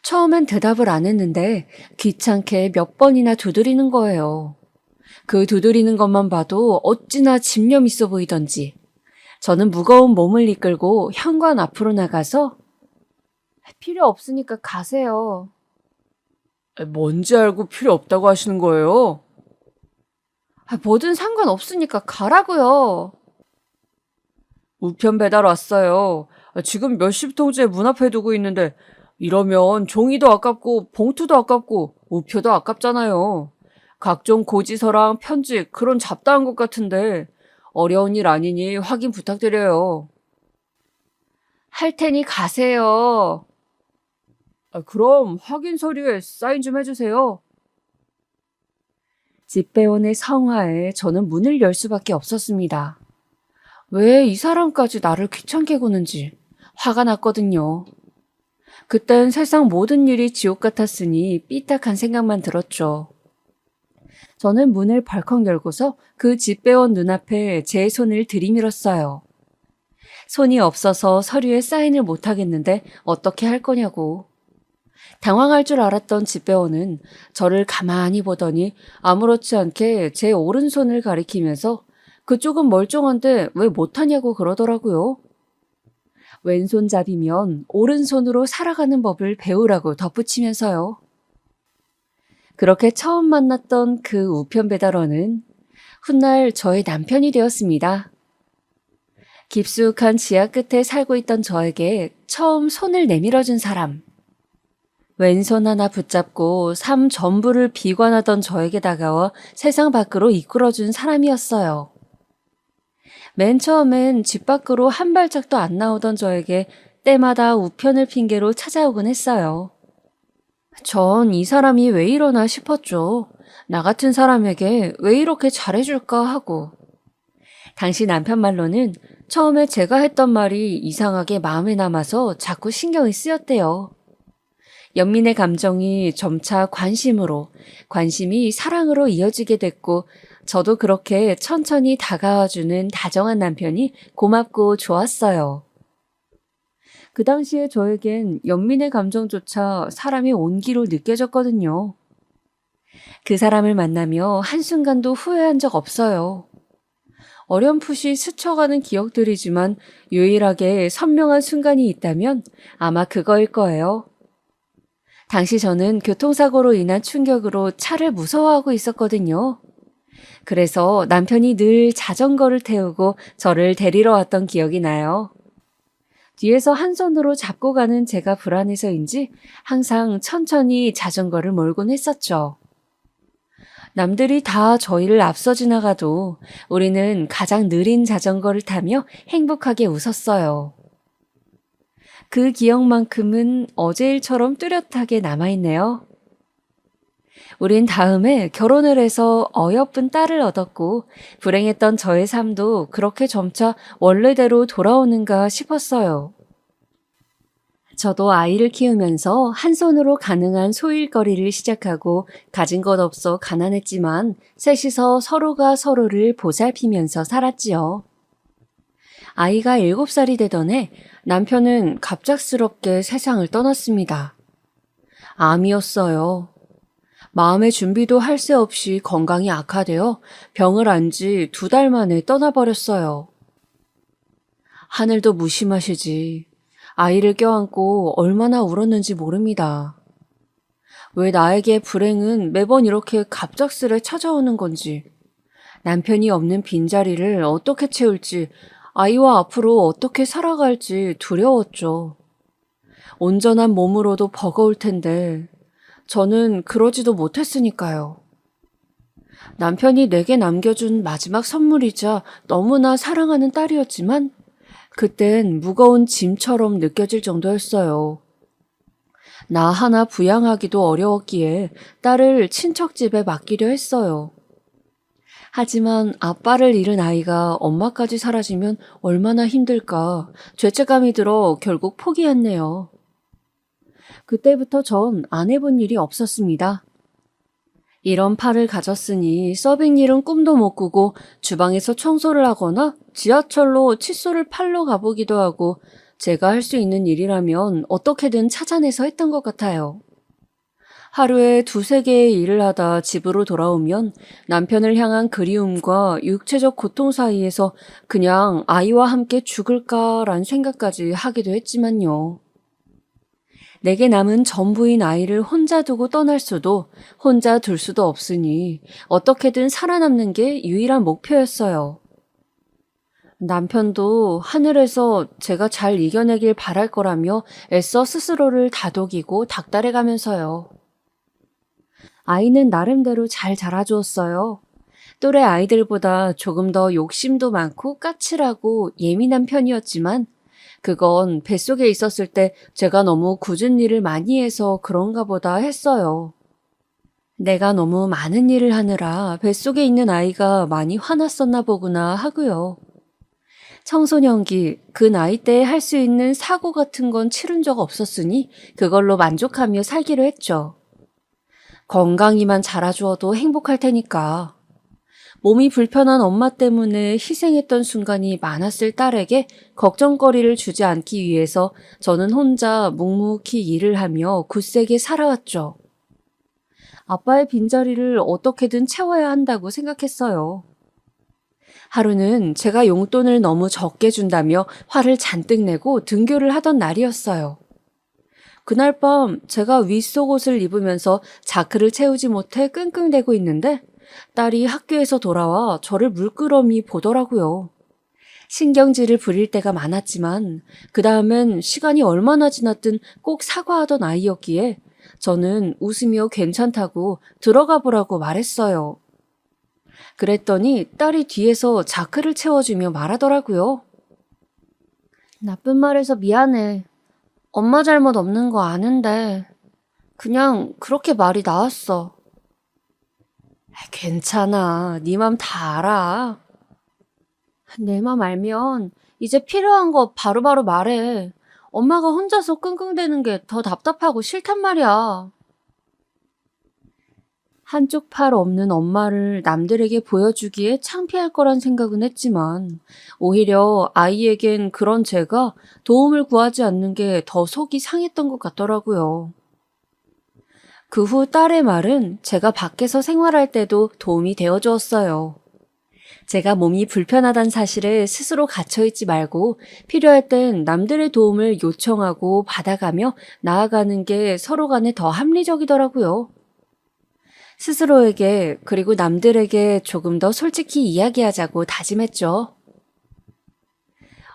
처음엔 대답을 안 했는데 귀찮게 몇 번이나 두드리는 거예요. 그 두드리는 것만 봐도 어찌나 집념 있어 보이던지. 저는 무거운 몸을 이끌고 현관 앞으로 나가서 필요 없으니까 가세요. 뭔지 알고 필요 없다고 하시는 거예요? 뭐든 상관없으니까 가라고요. 우편 배달 왔어요. 지금 몇십 통째 문 앞에 두고 있는데 이러면 종이도 아깝고 봉투도 아깝고 우표도 아깝잖아요. 각종 고지서랑 편지 그런 잡다한 것 같은데 어려운 일 아니니 확인 부탁드려요. 할 테니 가세요. 그럼 확인 서류에 사인 좀 해주세요. 집배원의 성화에 저는 문을 열 수밖에 없었습니다. 왜 이 사람까지 나를 귀찮게 구는지 화가 났거든요. 그땐 세상 모든 일이 지옥 같았으니 삐딱한 생각만 들었죠. 저는 문을 벌컥 열고서 그 집배원 눈앞에 제 손을 들이밀었어요. 손이 없어서 서류에 사인을 못하겠는데 어떻게 할 거냐고. 당황할 줄 알았던 집배원은 저를 가만히 보더니 아무렇지 않게 제 오른손을 가리키면서 그쪽은 멀쩡한데 왜 못하냐고 그러더라고요. 왼손잡이면 오른손으로 살아가는 법을 배우라고 덧붙이면서요. 그렇게 처음 만났던 그 우편 배달원은 훗날 저의 남편이 되었습니다. 깊숙한 지하 끝에 살고 있던 저에게 처음 손을 내밀어준 사람. 왼손 하나 붙잡고 삶 전부를 비관하던 저에게 다가와 세상 밖으로 이끌어준 사람이었어요. 맨 처음엔 집 밖으로 한 발짝도 안 나오던 저에게 때마다 우편을 핑계로 찾아오곤 했어요. 전 이 사람이 왜 이러나 싶었죠. 나 같은 사람에게 왜 이렇게 잘해줄까 하고. 당시 남편 말로는 처음에 제가 했던 말이 이상하게 마음에 남아서 자꾸 신경이 쓰였대요. 연민의 감정이 점차 관심으로, 관심이 사랑으로 이어지게 됐고 저도 그렇게 천천히 다가와주는 다정한 남편이 고맙고 좋았어요. 그 당시에 저에겐 연민의 감정조차 사람의 온기로 느껴졌거든요. 그 사람을 만나며 한순간도 후회한 적 없어요. 어렴풋이 스쳐가는 기억들이지만 유일하게 선명한 순간이 있다면 아마 그거일 거예요. 당시 저는 교통사고로 인한 충격으로 차를 무서워하고 있었거든요. 그래서 남편이 늘 자전거를 태우고 저를 데리러 왔던 기억이 나요. 뒤에서 한 손으로 잡고 가는 제가 불안해서인지 항상 천천히 자전거를 몰곤 했었죠. 남들이 다 저희를 앞서 지나가도 우리는 가장 느린 자전거를 타며 행복하게 웃었어요. 그 기억만큼은 어제 일처럼 뚜렷하게 남아있네요. 우린 다음에 결혼을 해서 어여쁜 딸을 얻었고 불행했던 저의 삶도 그렇게 점차 원래대로 돌아오는가 싶었어요. 저도 아이를 키우면서 한 손으로 가능한 소일거리를 시작하고 가진 것 없어 가난했지만 셋이서 서로가 서로를 보살피면서 살았지요. 아이가 7살이 되던 해 남편은 갑작스럽게 세상을 떠났습니다. 암이었어요. 마음의 준비도 할 새 없이 건강이 악화되어 병을 안 지 2달 만에 떠나버렸어요. 하늘도 무심하시지. 아이를 껴안고 얼마나 울었는지 모릅니다. 왜 나에게 불행은 매번 이렇게 갑작스레 찾아오는 건지, 남편이 없는 빈자리를 어떻게 채울지, 아이와 앞으로 어떻게 살아갈지 두려웠죠. 온전한 몸으로도 버거울 텐데 저는 그러지도 못했으니까요. 남편이 내게 남겨준 마지막 선물이자 너무나 사랑하는 딸이었지만 그땐 무거운 짐처럼 느껴질 정도였어요. 나 하나 부양하기도 어려웠기에 딸을 친척집에 맡기려 했어요. 하지만 아빠를 잃은 아이가 엄마까지 사라지면 얼마나 힘들까 죄책감이 들어 결국 포기했네요. 그때부터 전 안 해본 일이 없었습니다. 이런 팔을 가졌으니 서빙 일은 꿈도 못 꾸고 주방에서 청소를 하거나 지하철로 칫솔을 팔러 가보기도 하고 제가 할 수 있는 일이라면 어떻게든 찾아내서 했던 것 같아요. 하루에 두세 개의 일을 하다 집으로 돌아오면 남편을 향한 그리움과 육체적 고통 사이에서 그냥 아이와 함께 죽을까란 생각까지 하기도 했지만요. 내게 남은 전부인 아이를 혼자 두고 떠날 수도 혼자 둘 수도 없으니 어떻게든 살아남는 게 유일한 목표였어요. 남편도 하늘에서 제가 잘 이겨내길 바랄 거라며 애써 스스로를 다독이고 닥달해가면서요. 아이는 나름대로 잘 자라주었어요. 또래 아이들보다 조금 더 욕심도 많고 까칠하고 예민한 편이었지만 그건 뱃속에 있었을 때 제가 너무 굳은 일을 많이 해서 그런가 보다 했어요. 내가 너무 많은 일을 하느라 뱃속에 있는 아이가 많이 화났었나 보구나 하고요. 청소년기, 그 나이 때에 할 수 있는 사고 같은 건 치른 적 없었으니 그걸로 만족하며 살기로 했죠. 건강히만 자라주어도 행복할 테니까. 몸이 불편한 엄마 때문에 희생했던 순간이 많았을 딸에게 걱정거리를 주지 않기 위해서 저는 혼자 묵묵히 일을 하며 굳세게 살아왔죠. 아빠의 빈자리를 어떻게든 채워야 한다고 생각했어요. 하루는 제가 용돈을 너무 적게 준다며 화를 잔뜩 내고 등교를 하던 날이었어요. 그날 밤 제가 윗속옷을 입으면서 자크를 채우지 못해 끙끙대고 있는데 딸이 학교에서 돌아와 저를 물끄러미 보더라고요. 신경질을 부릴 때가 많았지만 그 다음엔 시간이 얼마나 지났든 꼭 사과하던 아이였기에 저는 웃으며 괜찮다고 들어가 보라고 말했어요. 그랬더니 딸이 뒤에서 자크를 채워주며 말하더라고요. 나쁜 말해서 미안해. 엄마 잘못 없는 거 아는데 그냥 그렇게 말이 나왔어. 괜찮아. 네 맘 다 알아. 내 맘 알면 이제 필요한 거 바로바로 말해. 엄마가 혼자서 끙끙대는 게 더 답답하고 싫단 말이야. 한쪽 팔 없는 엄마를 남들에게 보여주기에 창피할 거란 생각은 했지만 오히려 아이에겐 그런 제가 도움을 구하지 않는 게 더 속이 상했던 것 같더라고요. 그 후 딸의 말은 제가 밖에서 생활할 때도 도움이 되어 주었어요. 제가 몸이 불편하단 사실에 스스로 갇혀있지 말고 필요할 땐 남들의 도움을 요청하고 받아가며 나아가는 게 서로 간에 더 합리적이더라고요. 스스로에게 그리고 남들에게 조금 더 솔직히 이야기하자고 다짐했죠.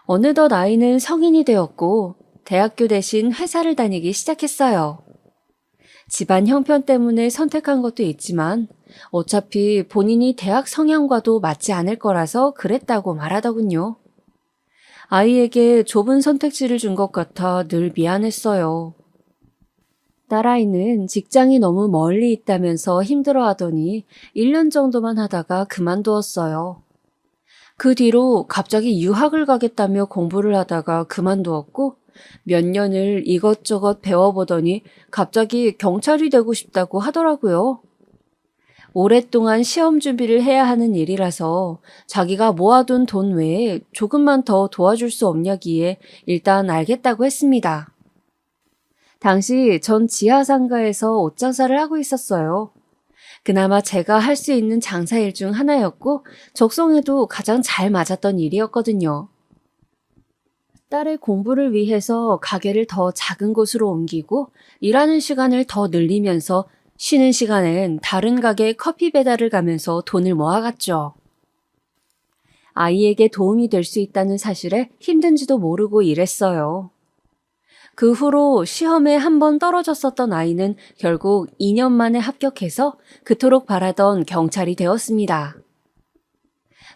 어느덧 아이는 성인이 되었고 대학교 대신 회사를 다니기 시작했어요. 집안 형편 때문에 선택한 것도 있지만 어차피 본인이 대학 성향과도 맞지 않을 거라서 그랬다고 말하더군요. 아이에게 좁은 선택지를 준 것 같아 늘 미안했어요. 딸아이는 직장이 너무 멀리 있다면서 힘들어하더니 1년 정도만 하다가 그만두었어요. 그 뒤로 갑자기 유학을 가겠다며 공부를 하다가 그만두었고 몇 년을 이것저것 배워보더니 갑자기 경찰이 되고 싶다고 하더라고요. 오랫동안 시험 준비를 해야 하는 일이라서 자기가 모아둔 돈 외에 조금만 더 도와줄 수 없냐기에 일단 알겠다고 했습니다. 당시 전 지하상가에서 옷장사를 하고 있었어요. 그나마 제가 할 수 있는 장사일 중 하나였고 적성에도 가장 잘 맞았던 일이었거든요. 딸의 공부를 위해서 가게를 더 작은 곳으로 옮기고 일하는 시간을 더 늘리면서 쉬는 시간엔 다른 가게에 커피 배달을 가면서 돈을 모아갔죠. 아이에게 도움이 될 수 있다는 사실에 힘든지도 모르고 일했어요. 그 후로 시험에 한 번 떨어졌었던 아이는 결국 2년 만에 합격해서 그토록 바라던 경찰이 되었습니다.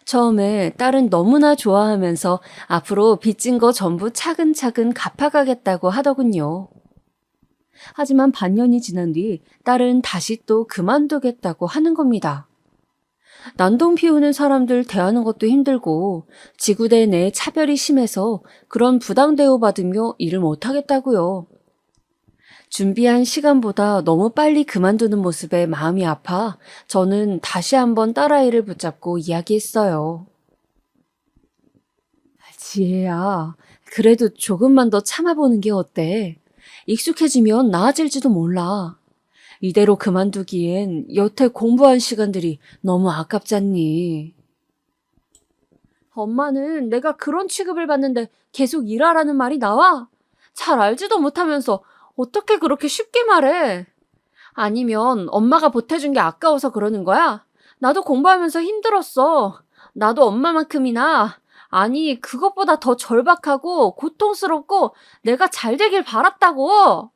처음에 딸은 너무나 좋아하면서 앞으로 빚진 거 전부 차근차근 갚아가겠다고 하더군요. 하지만 반년이 지난 뒤 딸은 다시 또 그만두겠다고 하는 겁니다. 난동 피우는 사람들 대하는 것도 힘들고 지구대 내 차별이 심해서 그런 부당 대우받으며 일을 못하겠다고요. 준비한 시간보다 너무 빨리 그만두는 모습에 마음이 아파 저는 다시 한번 딸아이를 붙잡고 이야기했어요. 지혜야, 그래도 조금만 더 참아보는 게 어때? 익숙해지면 나아질지도 몰라. 이대로 그만두기엔 여태 공부한 시간들이 너무 아깝잖니. 엄마는 내가 그런 취급을 받는데 계속 일하라는 말이 나와? 잘 알지도 못하면서 어떻게 그렇게 쉽게 말해? 아니면 엄마가 보태준 게 아까워서 그러는 거야? 나도 공부하면서 힘들었어. 나도 엄마만큼이나, 아니, 그것보다 더 절박하고 고통스럽고 내가 잘 되길 바랐다고.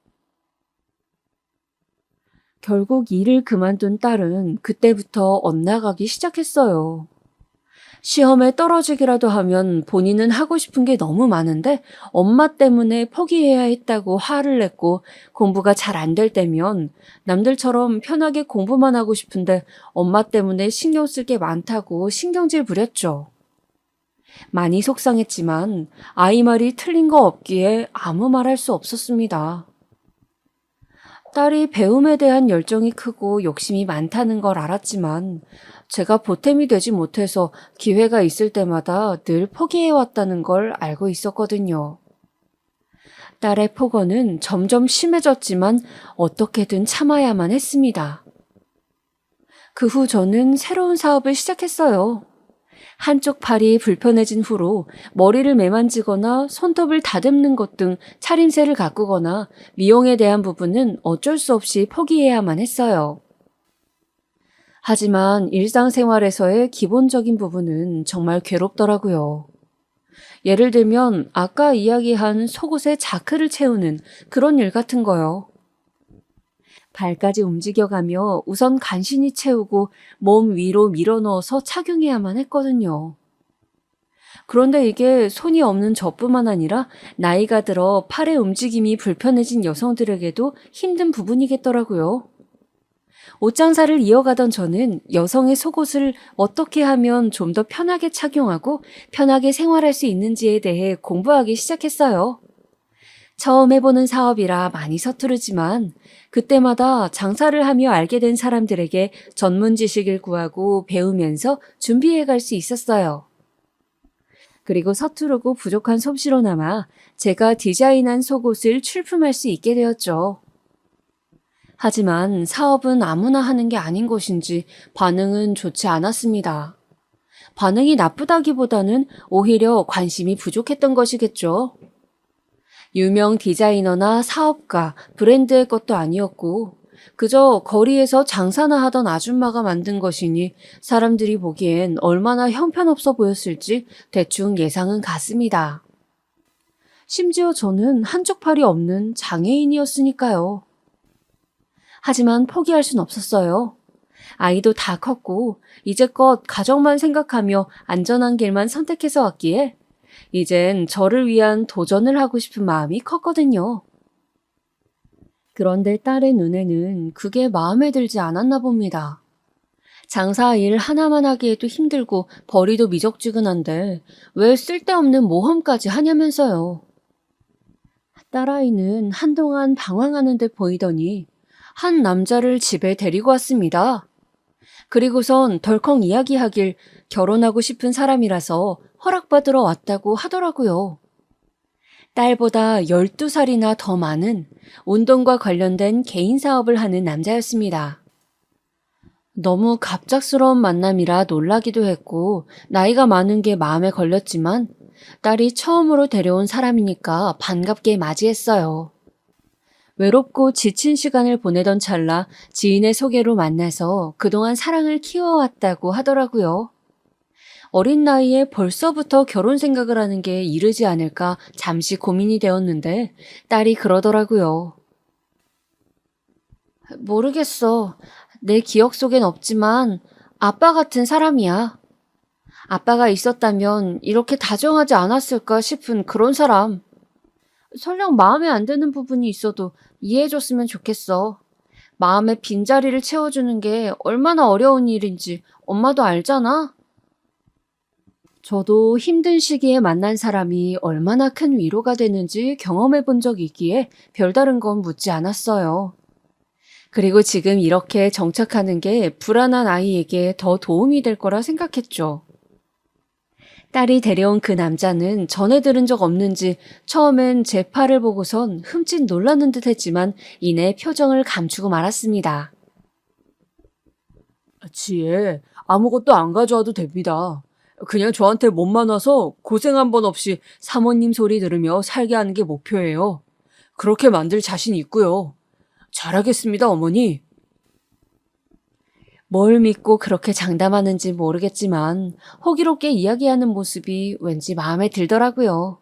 결국 일을 그만둔 딸은 그때부터 엇나가기 시작했어요. 시험에 떨어지기라도 하면 본인은 하고 싶은 게 너무 많은데 엄마 때문에 포기해야 했다고 화를 냈고, 공부가 잘 안 될 때면 남들처럼 편하게 공부만 하고 싶은데 엄마 때문에 신경 쓸 게 많다고 신경질 부렸죠. 많이 속상했지만 아이 말이 틀린 거 없기에 아무 말 할 수 없었습니다. 딸이 배움에 대한 열정이 크고 욕심이 많다는 걸 알았지만 제가 보탬이 되지 못해서 기회가 있을 때마다 늘 포기해왔다는 걸 알고 있었거든요. 딸의 폭언은 점점 심해졌지만 어떻게든 참아야만 했습니다. 그 후 저는 새로운 사업을 시작했어요. 한쪽 팔이 불편해진 후로 머리를 매만지거나 손톱을 다듬는 것 등 차림새를 가꾸거나 미용에 대한 부분은 어쩔 수 없이 포기해야만 했어요. 하지만 일상생활에서의 기본적인 부분은 정말 괴롭더라고요. 예를 들면 아까 이야기한 속옷에 자크를 채우는 그런 일 같은 거요. 발까지 움직여가며 우선 간신히 채우고 몸 위로 밀어넣어서 착용해야만 했거든요. 그런데 이게 손이 없는 저뿐만 아니라 나이가 들어 팔의 움직임이 불편해진 여성들에게도 힘든 부분이겠더라고요. 옷장사를 이어가던 저는 여성의 속옷을 어떻게 하면 좀 더 편하게 착용하고 편하게 생활할 수 있는지에 대해 공부하기 시작했어요. 처음 해보는 사업이라 많이 서투르지만 그때마다 장사를 하며 알게 된 사람들에게 전문 지식을 구하고 배우면서 준비해 갈 수 있었어요. 그리고 서투르고 부족한 솜씨로 남아 제가 디자인한 속옷을 출품할 수 있게 되었죠. 하지만 사업은 아무나 하는 게 아닌 것인지 반응은 좋지 않았습니다. 반응이 나쁘다기보다는 오히려 관심이 부족했던 것이겠죠. 유명 디자이너나 사업가, 브랜드의 것도 아니었고 그저 거리에서 장사나 하던 아줌마가 만든 것이니 사람들이 보기엔 얼마나 형편없어 보였을지 대충 예상은 갔습니다. 심지어 저는 한쪽 팔이 없는 장애인이었으니까요. 하지만 포기할 순 없었어요. 아이도 다 컸고 이제껏 가정만 생각하며 안전한 길만 선택해서 왔기에 이젠 저를 위한 도전을 하고 싶은 마음이 컸거든요. 그런데 딸의 눈에는 그게 마음에 들지 않았나 봅니다. 장사 일 하나만 하기에도 힘들고 벌이도 미적지근한데 왜 쓸데없는 모험까지 하냐면서요. 딸아이는 한동안 방황하는 듯 보이더니 한 남자를 집에 데리고 왔습니다. 그리고선 덜컹 이야기하길 결혼하고 싶은 사람이라서 허락받으러 왔다고 하더라고요. 딸보다 12살이나 더 많은 운동과 관련된 개인 사업을 하는 남자였습니다. 너무 갑작스러운 만남이라 놀라기도 했고 나이가 많은 게 마음에 걸렸지만 딸이 처음으로 데려온 사람이니까 반갑게 맞이했어요. 외롭고 지친 시간을 보내던 찰나 지인의 소개로 만나서 그동안 사랑을 키워왔다고 하더라고요. 어린 나이에 벌써부터 결혼 생각을 하는 게 이르지 않을까 잠시 고민이 되었는데 딸이 그러더라고요. 모르겠어. 내 기억 속엔 없지만 아빠 같은 사람이야. 아빠가 있었다면 이렇게 다정하지 않았을까 싶은 그런 사람. 설령 마음에 안 드는 부분이 있어도 이해해줬으면 좋겠어. 마음의 빈자리를 채워주는 게 얼마나 어려운 일인지 엄마도 알잖아. 저도 힘든 시기에 만난 사람이 얼마나 큰 위로가 되는지 경험해 본 적이 있기에 별다른 건 묻지 않았어요. 그리고 지금 이렇게 정착하는 게 불안한 아이에게 더 도움이 될 거라 생각했죠. 딸이 데려온 그 남자는 전에 들은 적 없는지 처음엔 제 팔을 보고선 흠칫 놀라는 듯 했지만 이내 표정을 감추고 말았습니다. 지혜, 아무것도 안 가져와도 됩니다. 그냥 저한테 몸만 와서 고생 한 번 없이 사모님 소리 들으며 살게 하는 게 목표예요. 그렇게 만들 자신 있고요. 잘하겠습니다, 어머니. 뭘 믿고 그렇게 장담하는지 모르겠지만 호기롭게 이야기하는 모습이 왠지 마음에 들더라고요.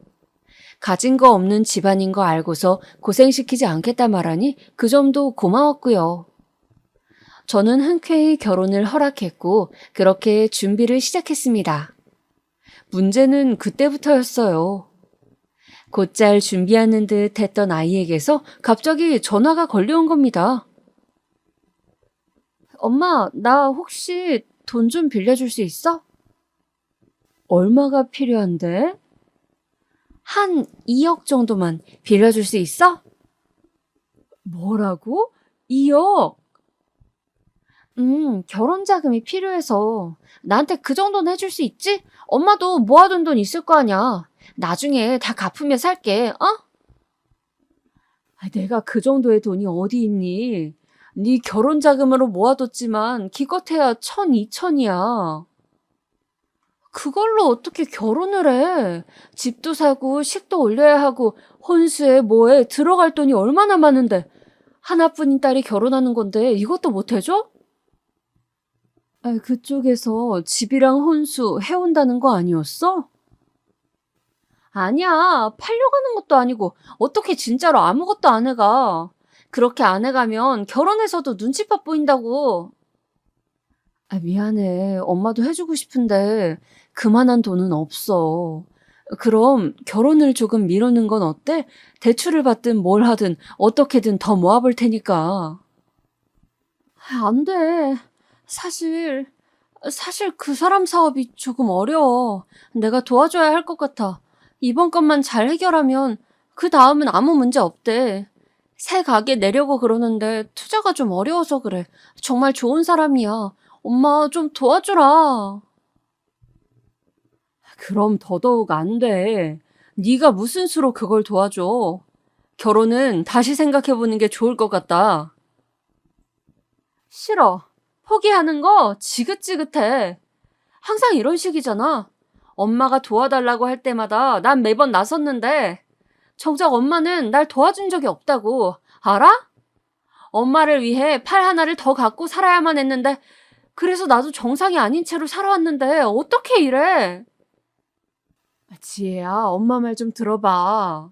가진 거 없는 집안인 거 알고서 고생시키지 않겠다 말하니 그 점도 고마웠고요. 저는 흔쾌히 결혼을 허락했고 그렇게 준비를 시작했습니다. 문제는 그때부터였어요. 곧잘 준비하는 듯 했던 아이에게서 갑자기 전화가 걸려온 겁니다. 엄마, 나 혹시 돈 좀 빌려줄 수 있어? 얼마가 필요한데? 한 2억 정도만 빌려줄 수 있어? 뭐라고? 2억? 결혼 자금이 필요해서. 나한테 그 정도는 해줄 수 있지? 엄마도 모아둔 돈 있을 거 아니야. 나중에 다 갚으며 살게, 어? 내가 그 정도의 돈이 어디 있니? 네 결혼 자금으로 모아뒀지만 기껏해야 1,000, 2,000이야. 그걸로 어떻게 결혼을 해? 집도 사고 식도 올려야 하고 혼수에 뭐에 들어갈 돈이 얼마나 많은데 하나뿐인 딸이 결혼하는 건데 이것도 못 해줘? 그쪽에서 집이랑 혼수 해온다는 거 아니었어? 아니야. 팔려고 하는 것도 아니고 어떻게 진짜로 아무것도 안 해가. 그렇게 안 해가면 결혼해서도 눈치밥 보인다고. 미안해. 엄마도 해주고 싶은데 그만한 돈은 없어. 그럼 결혼을 조금 미루는 건 어때? 대출을 받든 뭘 하든 어떻게든 더 모아볼 테니까. 안 돼. 사실 그 사람 사업이 조금 어려워. 내가 도와줘야 할 것 같아. 이번 것만 잘 해결하면 그 다음은 아무 문제 없대. 새 가게 내려고 그러는데 투자가 좀 어려워서 그래. 정말 좋은 사람이야. 엄마 좀 도와주라. 그럼 더더욱 안 돼. 네가 무슨 수로 그걸 도와줘. 결혼은 다시 생각해보는 게 좋을 것 같다. 싫어. 포기하는 거 지긋지긋해. 항상 이런 식이잖아. 엄마가 도와달라고 할 때마다 난 매번 나섰는데 정작 엄마는 날 도와준 적이 없다고. 알아? 엄마를 위해 팔 하나를 더 갖고 살아야만 했는데 그래서 나도 정상이 아닌 채로 살아왔는데 어떻게 이래? 지혜야, 엄마 말 좀 들어봐.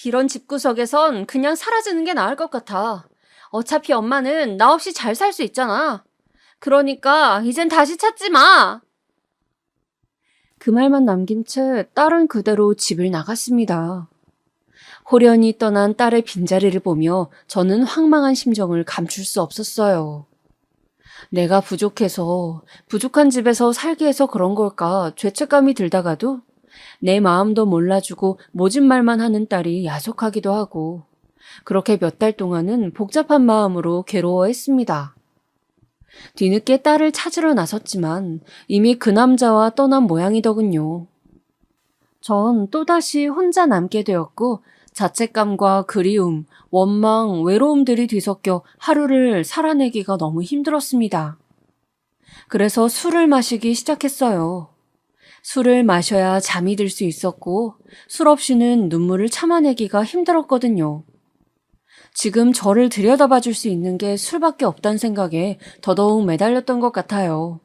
이런 집구석에선 그냥 사라지는 게 나을 것 같아. 어차피 엄마는 나 없이 잘 살 수 있잖아. 그러니까 이젠 다시 찾지 마. 그 말만 남긴 채 딸은 그대로 집을 나갔습니다. 호련히 떠난 딸의 빈자리를 보며 저는 황망한 심정을 감출 수 없었어요. 내가 부족해서, 부족한 집에서 살게 해서 그런 걸까 죄책감이 들다가도 내 마음도 몰라주고 모진 말만 하는 딸이 야속하기도 하고 그렇게 몇 달 동안은 복잡한 마음으로 괴로워했습니다. 뒤늦게 딸을 찾으러 나섰지만 이미 그 남자와 떠난 모양이더군요. 전 또다시 혼자 남게 되었고 자책감과 그리움, 원망, 외로움들이 뒤섞여 하루를 살아내기가 너무 힘들었습니다. 그래서 술을 마시기 시작했어요. 술을 마셔야 잠이 들 수 있었고 술 없이는 눈물을 참아내기가 힘들었거든요. 지금 저를 들여다봐 줄 수 있는 게 술밖에 없다는 생각에 더더욱 매달렸던 것 같아요.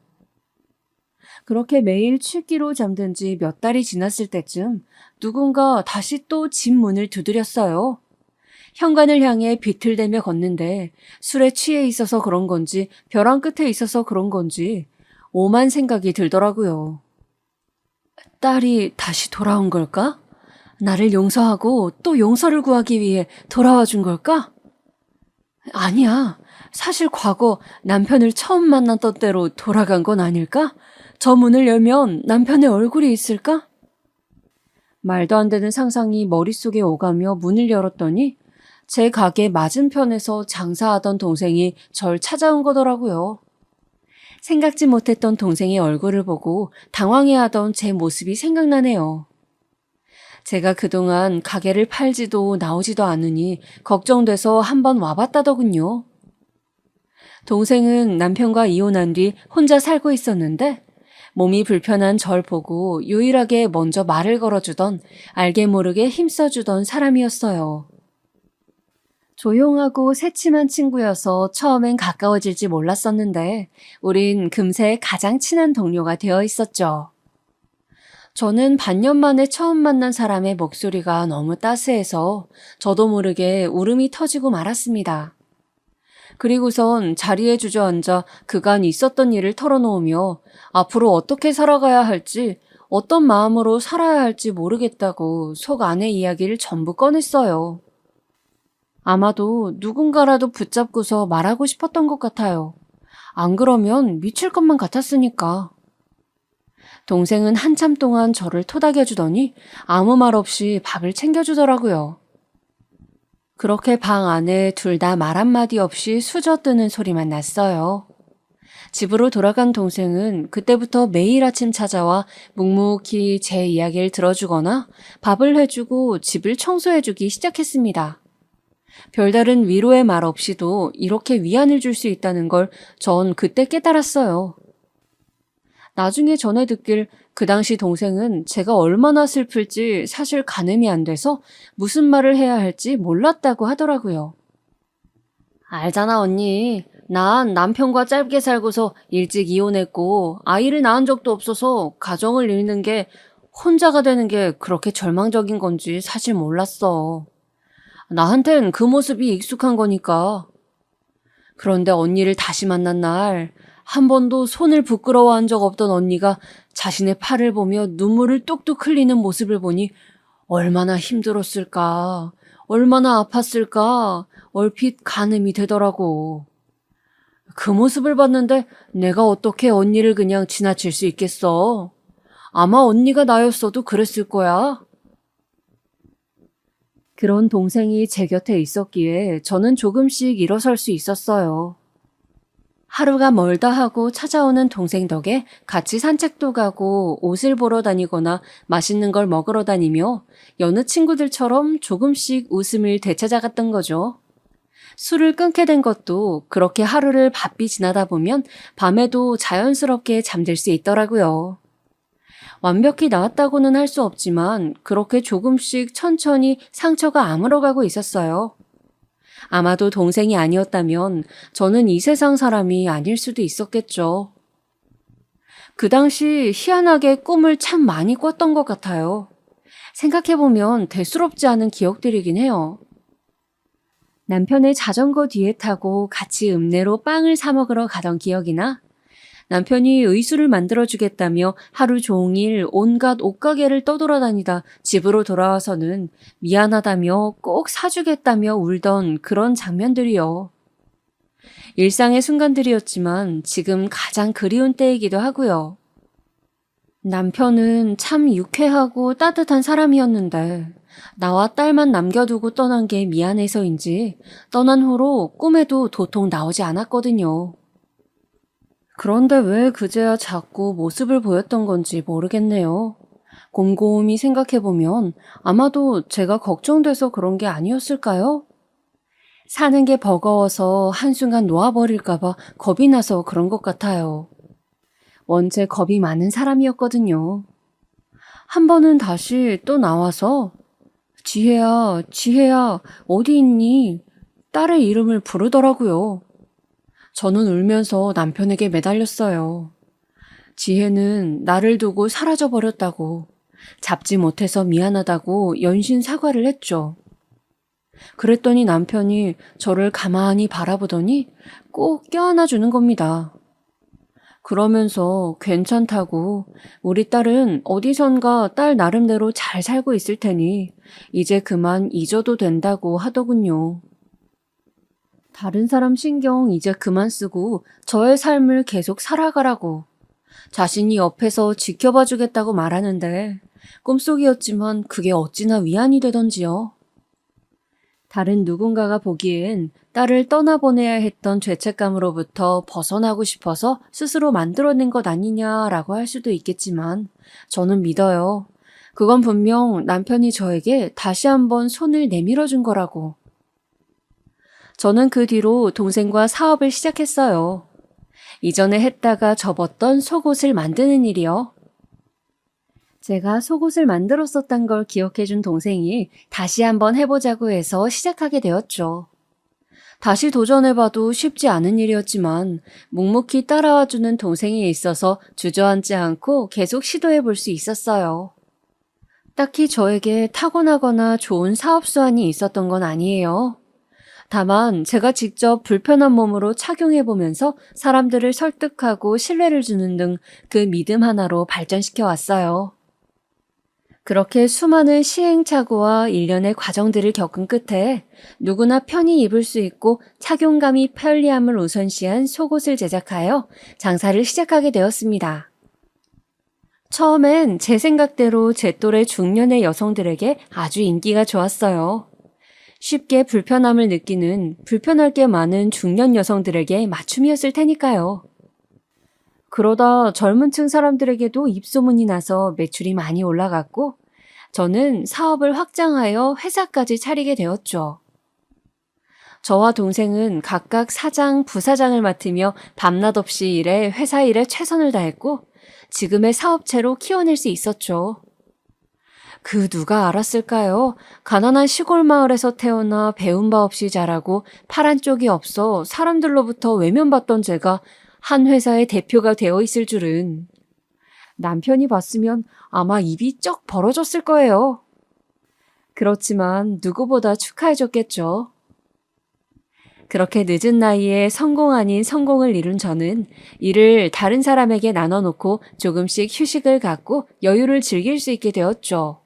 그렇게 매일 취기로 잠든 지 몇 달이 지났을 때쯤 누군가 다시 또 집 문을 두드렸어요. 현관을 향해 비틀대며 걷는데 술에 취해 있어서 그런 건지 벼랑 끝에 있어서 그런 건지 오만 생각이 들더라고요. 딸이 다시 돌아온 걸까? 나를 용서하고 또 용서를 구하기 위해 돌아와 준 걸까? 아니야. 사실 과거 남편을 처음 만났던 때로 돌아간 건 아닐까? 저 문을 열면 남편의 얼굴이 있을까? 말도 안 되는 상상이 머릿속에 오가며 문을 열었더니 제 가게 맞은편에서 장사하던 동생이 절 찾아온 거더라고요. 생각지 못했던 동생의 얼굴을 보고 당황해하던 제 모습이 생각나네요. 제가 그동안 가게를 팔지도 나오지도 않으니 걱정돼서 한번 와봤다더군요. 동생은 남편과 이혼한 뒤 혼자 살고 있었는데 몸이 불편한 절 보고 유일하게 먼저 말을 걸어주던 알게 모르게 힘써주던 사람이었어요. 조용하고 새침한 친구여서 처음엔 가까워질지 몰랐었는데 우린 금세 가장 친한 동료가 되어 있었죠. 저는 반년 만에 처음 만난 사람의 목소리가 너무 따스해서 저도 모르게 울음이 터지고 말았습니다. 그리고선 자리에 주저앉아 그간 있었던 일을 털어놓으며 앞으로 어떻게 살아가야 할지, 어떤 마음으로 살아야 할지 모르겠다고 속 안의 이야기를 전부 꺼냈어요. 아마도 누군가라도 붙잡고서 말하고 싶었던 것 같아요. 안 그러면 미칠 것만 같았으니까. 동생은 한참 동안 저를 토닥여주더니 아무 말 없이 밥을 챙겨주더라고요. 그렇게 방 안에 둘 다 말 한마디 없이 수저뜨는 소리만 났어요. 집으로 돌아간 동생은 그때부터 매일 아침 찾아와 묵묵히 제 이야기를 들어주거나 밥을 해주고 집을 청소해주기 시작했습니다. 별다른 위로의 말 없이도 이렇게 위안을 줄 수 있다는 걸 전 그때 깨달았어요. 나중에 전해 듣길 그 당시 동생은 제가 얼마나 슬플지 사실 가늠이 안 돼서 무슨 말을 해야 할지 몰랐다고 하더라고요. 알잖아, 언니. 난 남편과 짧게 살고서 일찍 이혼했고 아이를 낳은 적도 없어서 가정을 잃는 게 혼자가 되는 게 그렇게 절망적인 건지 사실 몰랐어. 나한텐 그 모습이 익숙한 거니까. 그런데 언니를 다시 만난 날, 한 번도 손을 부끄러워한 적 없던 언니가 자신의 팔을 보며 눈물을 뚝뚝 흘리는 모습을 보니 얼마나 힘들었을까, 얼마나 아팠을까, 얼핏 가늠이 되더라고. 그 모습을 봤는데 내가 어떻게 언니를 그냥 지나칠 수 있겠어? 아마 언니가 나였어도 그랬을 거야. 그런 동생이 제 곁에 있었기에 저는 조금씩 일어설 수 있었어요. 하루가 멀다 하고 찾아오는 동생 덕에 같이 산책도 가고 옷을 보러 다니거나 맛있는 걸 먹으러 다니며 여느 친구들처럼 조금씩 웃음을 되찾아갔던 거죠. 술을 끊게 된 것도 그렇게 하루를 바삐 지나다 보면 밤에도 자연스럽게 잠들 수 있더라고요. 완벽히 나았다고는 할 수 없지만 그렇게 조금씩 천천히 상처가 아물어가고 있었어요. 아마도 동생이 아니었다면 저는 이 세상 사람이 아닐 수도 있었겠죠. 그 당시 희한하게 꿈을 참 많이 꿨던 것 같아요. 생각해보면 대수롭지 않은 기억들이긴 해요. 남편의 자전거 뒤에 타고 같이 읍내로 빵을 사 먹으러 가던 기억이나 남편이 의수를 만들어주겠다며 하루 종일 온갖 옷가게를 떠돌아다니다 집으로 돌아와서는 미안하다며 꼭 사주겠다며 울던 그런 장면들이요. 일상의 순간들이었지만 지금 가장 그리운 때이기도 하고요. 남편은 참 유쾌하고 따뜻한 사람이었는데 나와 딸만 남겨두고 떠난 게 미안해서인지 떠난 후로 꿈에도 도통 나오지 않았거든요. 그런데 왜 그제야 자꾸 모습을 보였던 건지 모르겠네요. 곰곰이 생각해보면 아마도 제가 걱정돼서 그런 게 아니었을까요? 사는 게 버거워서 한순간 놓아버릴까봐 겁이 나서 그런 것 같아요. 원체 겁이 많은 사람이었거든요. 한 번은 다시 또 나와서 지혜야, 지혜야, 어디 있니? 딸의 이름을 부르더라고요. 저는 울면서 남편에게 매달렸어요. 지혜는 나를 두고 사라져버렸다고, 잡지 못해서 미안하다고 연신 사과를 했죠. 그랬더니 남편이 저를 가만히 바라보더니 꼭 껴안아 주는 겁니다. 그러면서 괜찮다고 우리 딸은 어디선가 딸 나름대로 잘 살고 있을 테니 이제 그만 잊어도 된다고 하더군요. 다른 사람 신경 이제 그만 쓰고 저의 삶을 계속 살아가라고 자신이 옆에서 지켜봐 주겠다고 말하는데 꿈속이었지만 그게 어찌나 위안이 되던지요. 다른 누군가가 보기엔 딸을 떠나보내야 했던 죄책감으로부터 벗어나고 싶어서 스스로 만들어낸 것 아니냐라고 할 수도 있겠지만 저는 믿어요. 그건 분명 남편이 저에게 다시 한번 손을 내밀어 준 거라고. 저는 그 뒤로 동생과 사업을 시작했어요. 이전에 했다가 접었던 속옷을 만드는 일이요. 제가 속옷을 만들었었단 걸 기억해준 동생이 다시 한번 해보자고 해서 시작하게 되었죠. 다시 도전해봐도 쉽지 않은 일이었지만 묵묵히 따라와주는 동생이 있어서 주저앉지 않고 계속 시도해볼 수 있었어요. 딱히 저에게 타고나거나 좋은 사업 수완이 있었던 건 아니에요. 다만 제가 직접 불편한 몸으로 착용해보면서 사람들을 설득하고 신뢰를 주는 등 그 믿음 하나로 발전시켜 왔어요. 그렇게 수많은 시행착오와 일련의 과정들을 겪은 끝에 누구나 편히 입을 수 있고 착용감이 편리함을 우선시한 속옷을 제작하여 장사를 시작하게 되었습니다. 처음엔 제 생각대로 제 또래 중년의 여성들에게 아주 인기가 좋았어요. 쉽게 불편함을 느끼는 불편할 게 많은 중년 여성들에게 맞춤이었을 테니까요. 그러다 젊은 층 사람들에게도 입소문이 나서 매출이 많이 올라갔고 저는 사업을 확장하여 회사까지 차리게 되었죠. 저와 동생은 각각 사장, 부사장을 맡으며 밤낮 없이 일해 회사 일에 최선을 다했고 지금의 사업체로 키워낼 수 있었죠. 그 누가 알았을까요? 가난한 시골 마을에서 태어나 배운 바 없이 자라고 파란 쪽이 없어 사람들로부터 외면받던 제가 한 회사의 대표가 되어 있을 줄은. 남편이 봤으면 아마 입이 쩍 벌어졌을 거예요. 그렇지만 누구보다 축하해줬겠죠. 그렇게 늦은 나이에 성공 아닌 성공을 이룬 저는 일을 다른 사람에게 나눠놓고 조금씩 휴식을 갖고 여유를 즐길 수 있게 되었죠.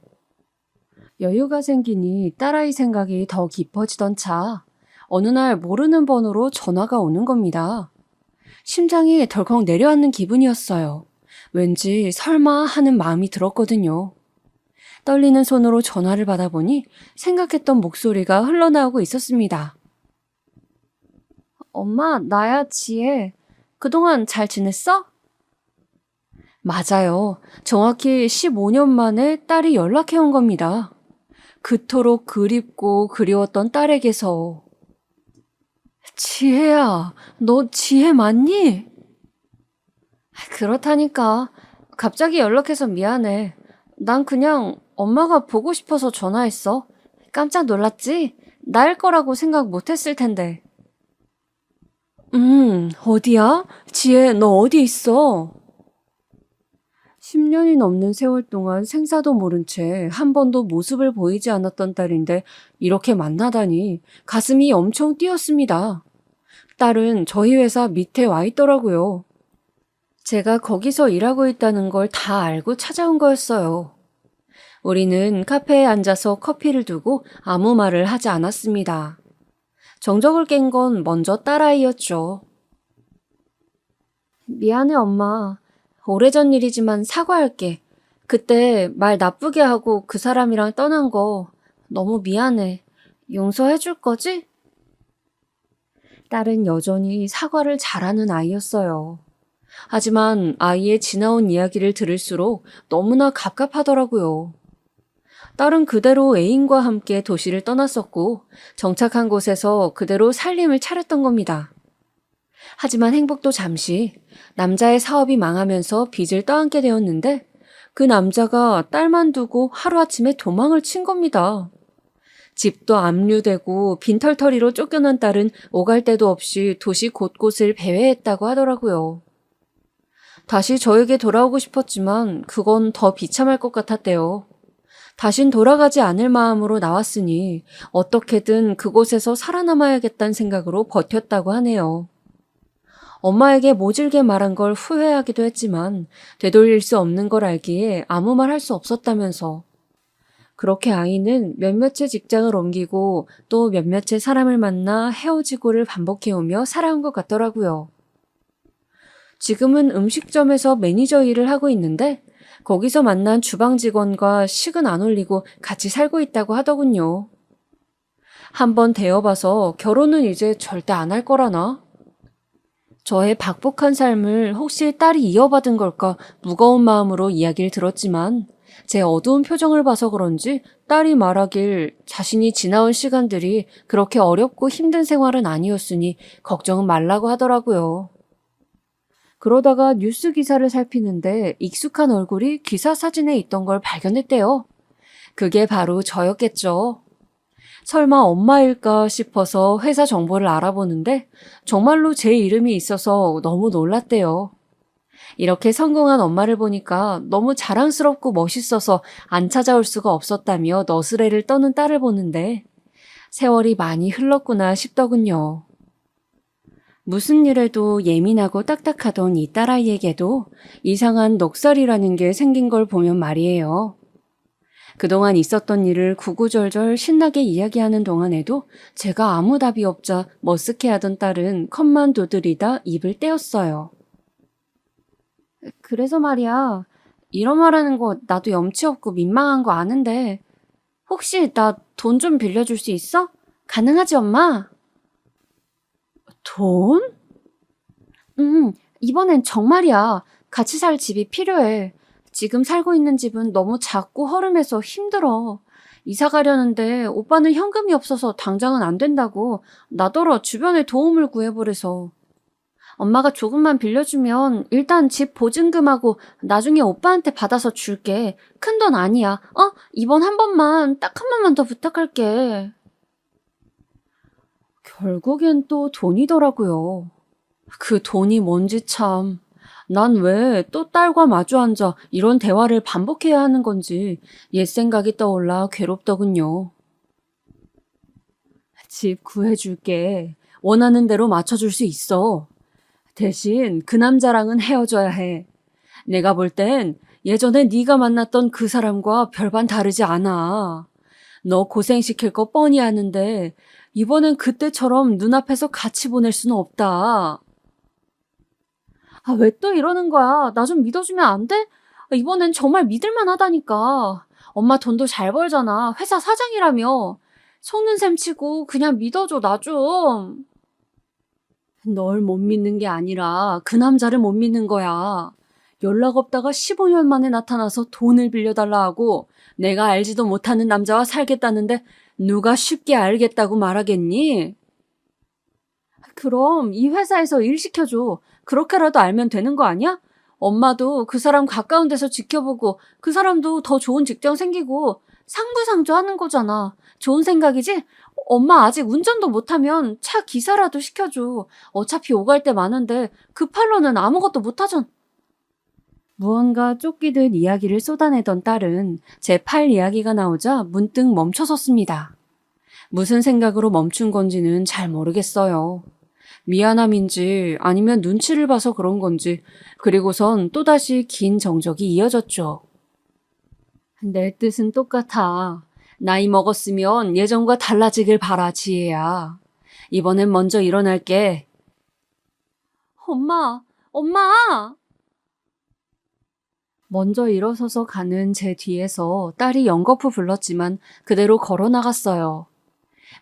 여유가 생기니 딸아이 생각이 더 깊어지던 차, 어느 날 모르는 번호로 전화가 오는 겁니다. 심장이 덜컥 내려앉는 기분이었어요. 왠지 설마 하는 마음이 들었거든요. 떨리는 손으로 전화를 받아보니 생각했던 목소리가 흘러나오고 있었습니다. 엄마, 나야, 지혜. 그동안 잘 지냈어? 맞아요. 정확히 15년 만에 딸이 연락해온 겁니다. 그토록 그립고 그리웠던 딸에게서. 지혜야, 너 지혜 맞니? 그렇다니까. 갑자기 연락해서 미안해. 난 그냥 엄마가 보고 싶어서 전화했어. 깜짝 놀랐지? 나일 거라고 생각 못했을 텐데. 어디야? 지혜, 너 어디 있어? 10년이 넘는 세월 동안 생사도 모른 채 한 번도 모습을 보이지 않았던 딸인데 이렇게 만나다니 가슴이 엄청 뛰었습니다. 딸은 저희 회사 밑에 와 있더라고요. 제가 거기서 일하고 있다는 걸 다 알고 찾아온 거였어요. 우리는 카페에 앉아서 커피를 두고 아무 말을 하지 않았습니다. 정적을 깬 건 먼저 딸아이였죠. 미안해, 엄마. 오래전 일이지만 사과할게. 그때 말 나쁘게 하고 그 사람이랑 떠난 거 너무 미안해. 용서해 줄 거지? 딸은 여전히 사과를 잘하는 아이였어요. 하지만 아이의 지나온 이야기를 들을수록 너무나 갑갑하더라고요. 딸은 그대로 애인과 함께 도시를 떠났었고 정착한 곳에서 그대로 살림을 차렸던 겁니다. 하지만 행복도 잠시, 남자의 사업이 망하면서 빚을 떠안게 되었는데 그 남자가 딸만 두고 하루아침에 도망을 친 겁니다. 집도 압류되고 빈털터리로 쫓겨난 딸은 오갈 데도 없이 도시 곳곳을 배회했다고 하더라고요. 다시 저에게 돌아오고 싶었지만 그건 더 비참할 것 같았대요. 다신 돌아가지 않을 마음으로 나왔으니 어떻게든 그곳에서 살아남아야겠다는 생각으로 버텼다고 하네요. 엄마에게 모질게 말한 걸 후회하기도 했지만 되돌릴 수 없는 걸 알기에 아무 말 할 수 없었다면서. 그렇게 아이는 몇몇의 직장을 옮기고 또 몇몇의 사람을 만나 헤어지고를 반복해오며 살아온 것 같더라고요. 지금은 음식점에서 매니저 일을 하고 있는데 거기서 만난 주방 직원과 식은 안 올리고 같이 살고 있다고 하더군요. 한번 대여봐서 결혼은 이제 절대 안 할 거라나? 저의 박복한 삶을 혹시 딸이 이어받은 걸까 무거운 마음으로 이야기를 들었지만 제 어두운 표정을 봐서 그런지 딸이 말하길 자신이 지나온 시간들이 그렇게 어렵고 힘든 생활은 아니었으니 걱정은 말라고 하더라고요. 그러다가 뉴스 기사를 살피는데 익숙한 얼굴이 기사 사진에 있던 걸 발견했대요. 그게 바로 저였겠죠. 설마 엄마일까 싶어서 회사 정보를 알아보는데 정말로 제 이름이 있어서 너무 놀랐대요. 이렇게 성공한 엄마를 보니까 너무 자랑스럽고 멋있어서 안 찾아올 수가 없었다며 너스레를 떠는 딸을 보는데 세월이 많이 흘렀구나 싶더군요. 무슨 일에도 예민하고 딱딱하던 이 딸아이에게도 이상한 넋살이라는 게 생긴 걸 보면 말이에요. 그동안 있었던 일을 구구절절 신나게 이야기하는 동안에도 제가 아무 답이 없자 머쓱해하던 딸은 컵만 두드리다 입을 떼었어요. 그래서 말이야, 이런 말하는 거 나도 염치 없고 민망한 거 아는데 혹시 나 돈 좀 빌려줄 수 있어? 가능하지, 엄마? 돈? 이번엔 정말이야. 같이 살 집이 필요해. 지금 살고 있는 집은 너무 작고 허름해서 힘들어. 이사 가려는데 오빠는 현금이 없어서 당장은 안 된다고 나더러 주변에 도움을 구해보래서. 엄마가 조금만 빌려주면 일단 집 보증금하고 나중에 오빠한테 받아서 줄게. 큰 돈 아니야. 이번 한 번만, 딱 한 번만 더 부탁할게. 결국엔 또 돈이더라고요. 그 돈이 뭔지 참. 난 왜 또 딸과 마주 앉아 이런 대화를 반복해야 하는 건지 옛 생각이 떠올라 괴롭더군요. 집 구해줄게. 원하는 대로 맞춰줄 수 있어. 대신 그 남자랑은 헤어져야 해. 내가 볼 땐 예전에 네가 만났던 그 사람과 별반 다르지 않아. 너 고생시킬 거 뻔히 아는데 이번엔 그때처럼 눈앞에서 같이 보낼 수는 없다. 왜 또 이러는 거야? 나 좀 믿어주면 안 돼? 이번엔 정말 믿을만 하다니까. 엄마 돈도 잘 벌잖아. 회사 사장이라며. 속는 셈 치고 그냥 믿어줘, 나 좀. 널 못 믿는 게 아니라 그 남자를 못 믿는 거야. 연락 없다가 15년 만에 나타나서 돈을 빌려달라 하고 내가 알지도 못하는 남자와 살겠다는데 누가 쉽게 알겠다고 말하겠니? 그럼 이 회사에서 일 시켜줘. 그렇게라도 알면 되는 거 아니야? 엄마도 그 사람 가까운 데서 지켜보고 그 사람도 더 좋은 직장 생기고 상부상조 하는 거잖아. 좋은 생각이지? 엄마 아직 운전도 못하면 차 기사라도 시켜줘. 어차피 오갈 데 많은데 그 팔로는 아무것도 못하잖아. 무언가 쫓기듯 이야기를 쏟아내던 딸은 제 팔 이야기가 나오자 문득 멈춰섰습니다. 무슨 생각으로 멈춘 건지는 잘 모르겠어요. 미안함인지 아니면 눈치를 봐서 그런 건지 그리고선 또다시 긴 정적이 이어졌죠. 내 뜻은 똑같아. 나이 먹었으면 예전과 달라지길 바라, 지혜야. 이번엔 먼저 일어날게. 엄마! 먼저 일어서서 가는 제 뒤에서 딸이 연거푸 불렀지만 그대로 걸어 나갔어요.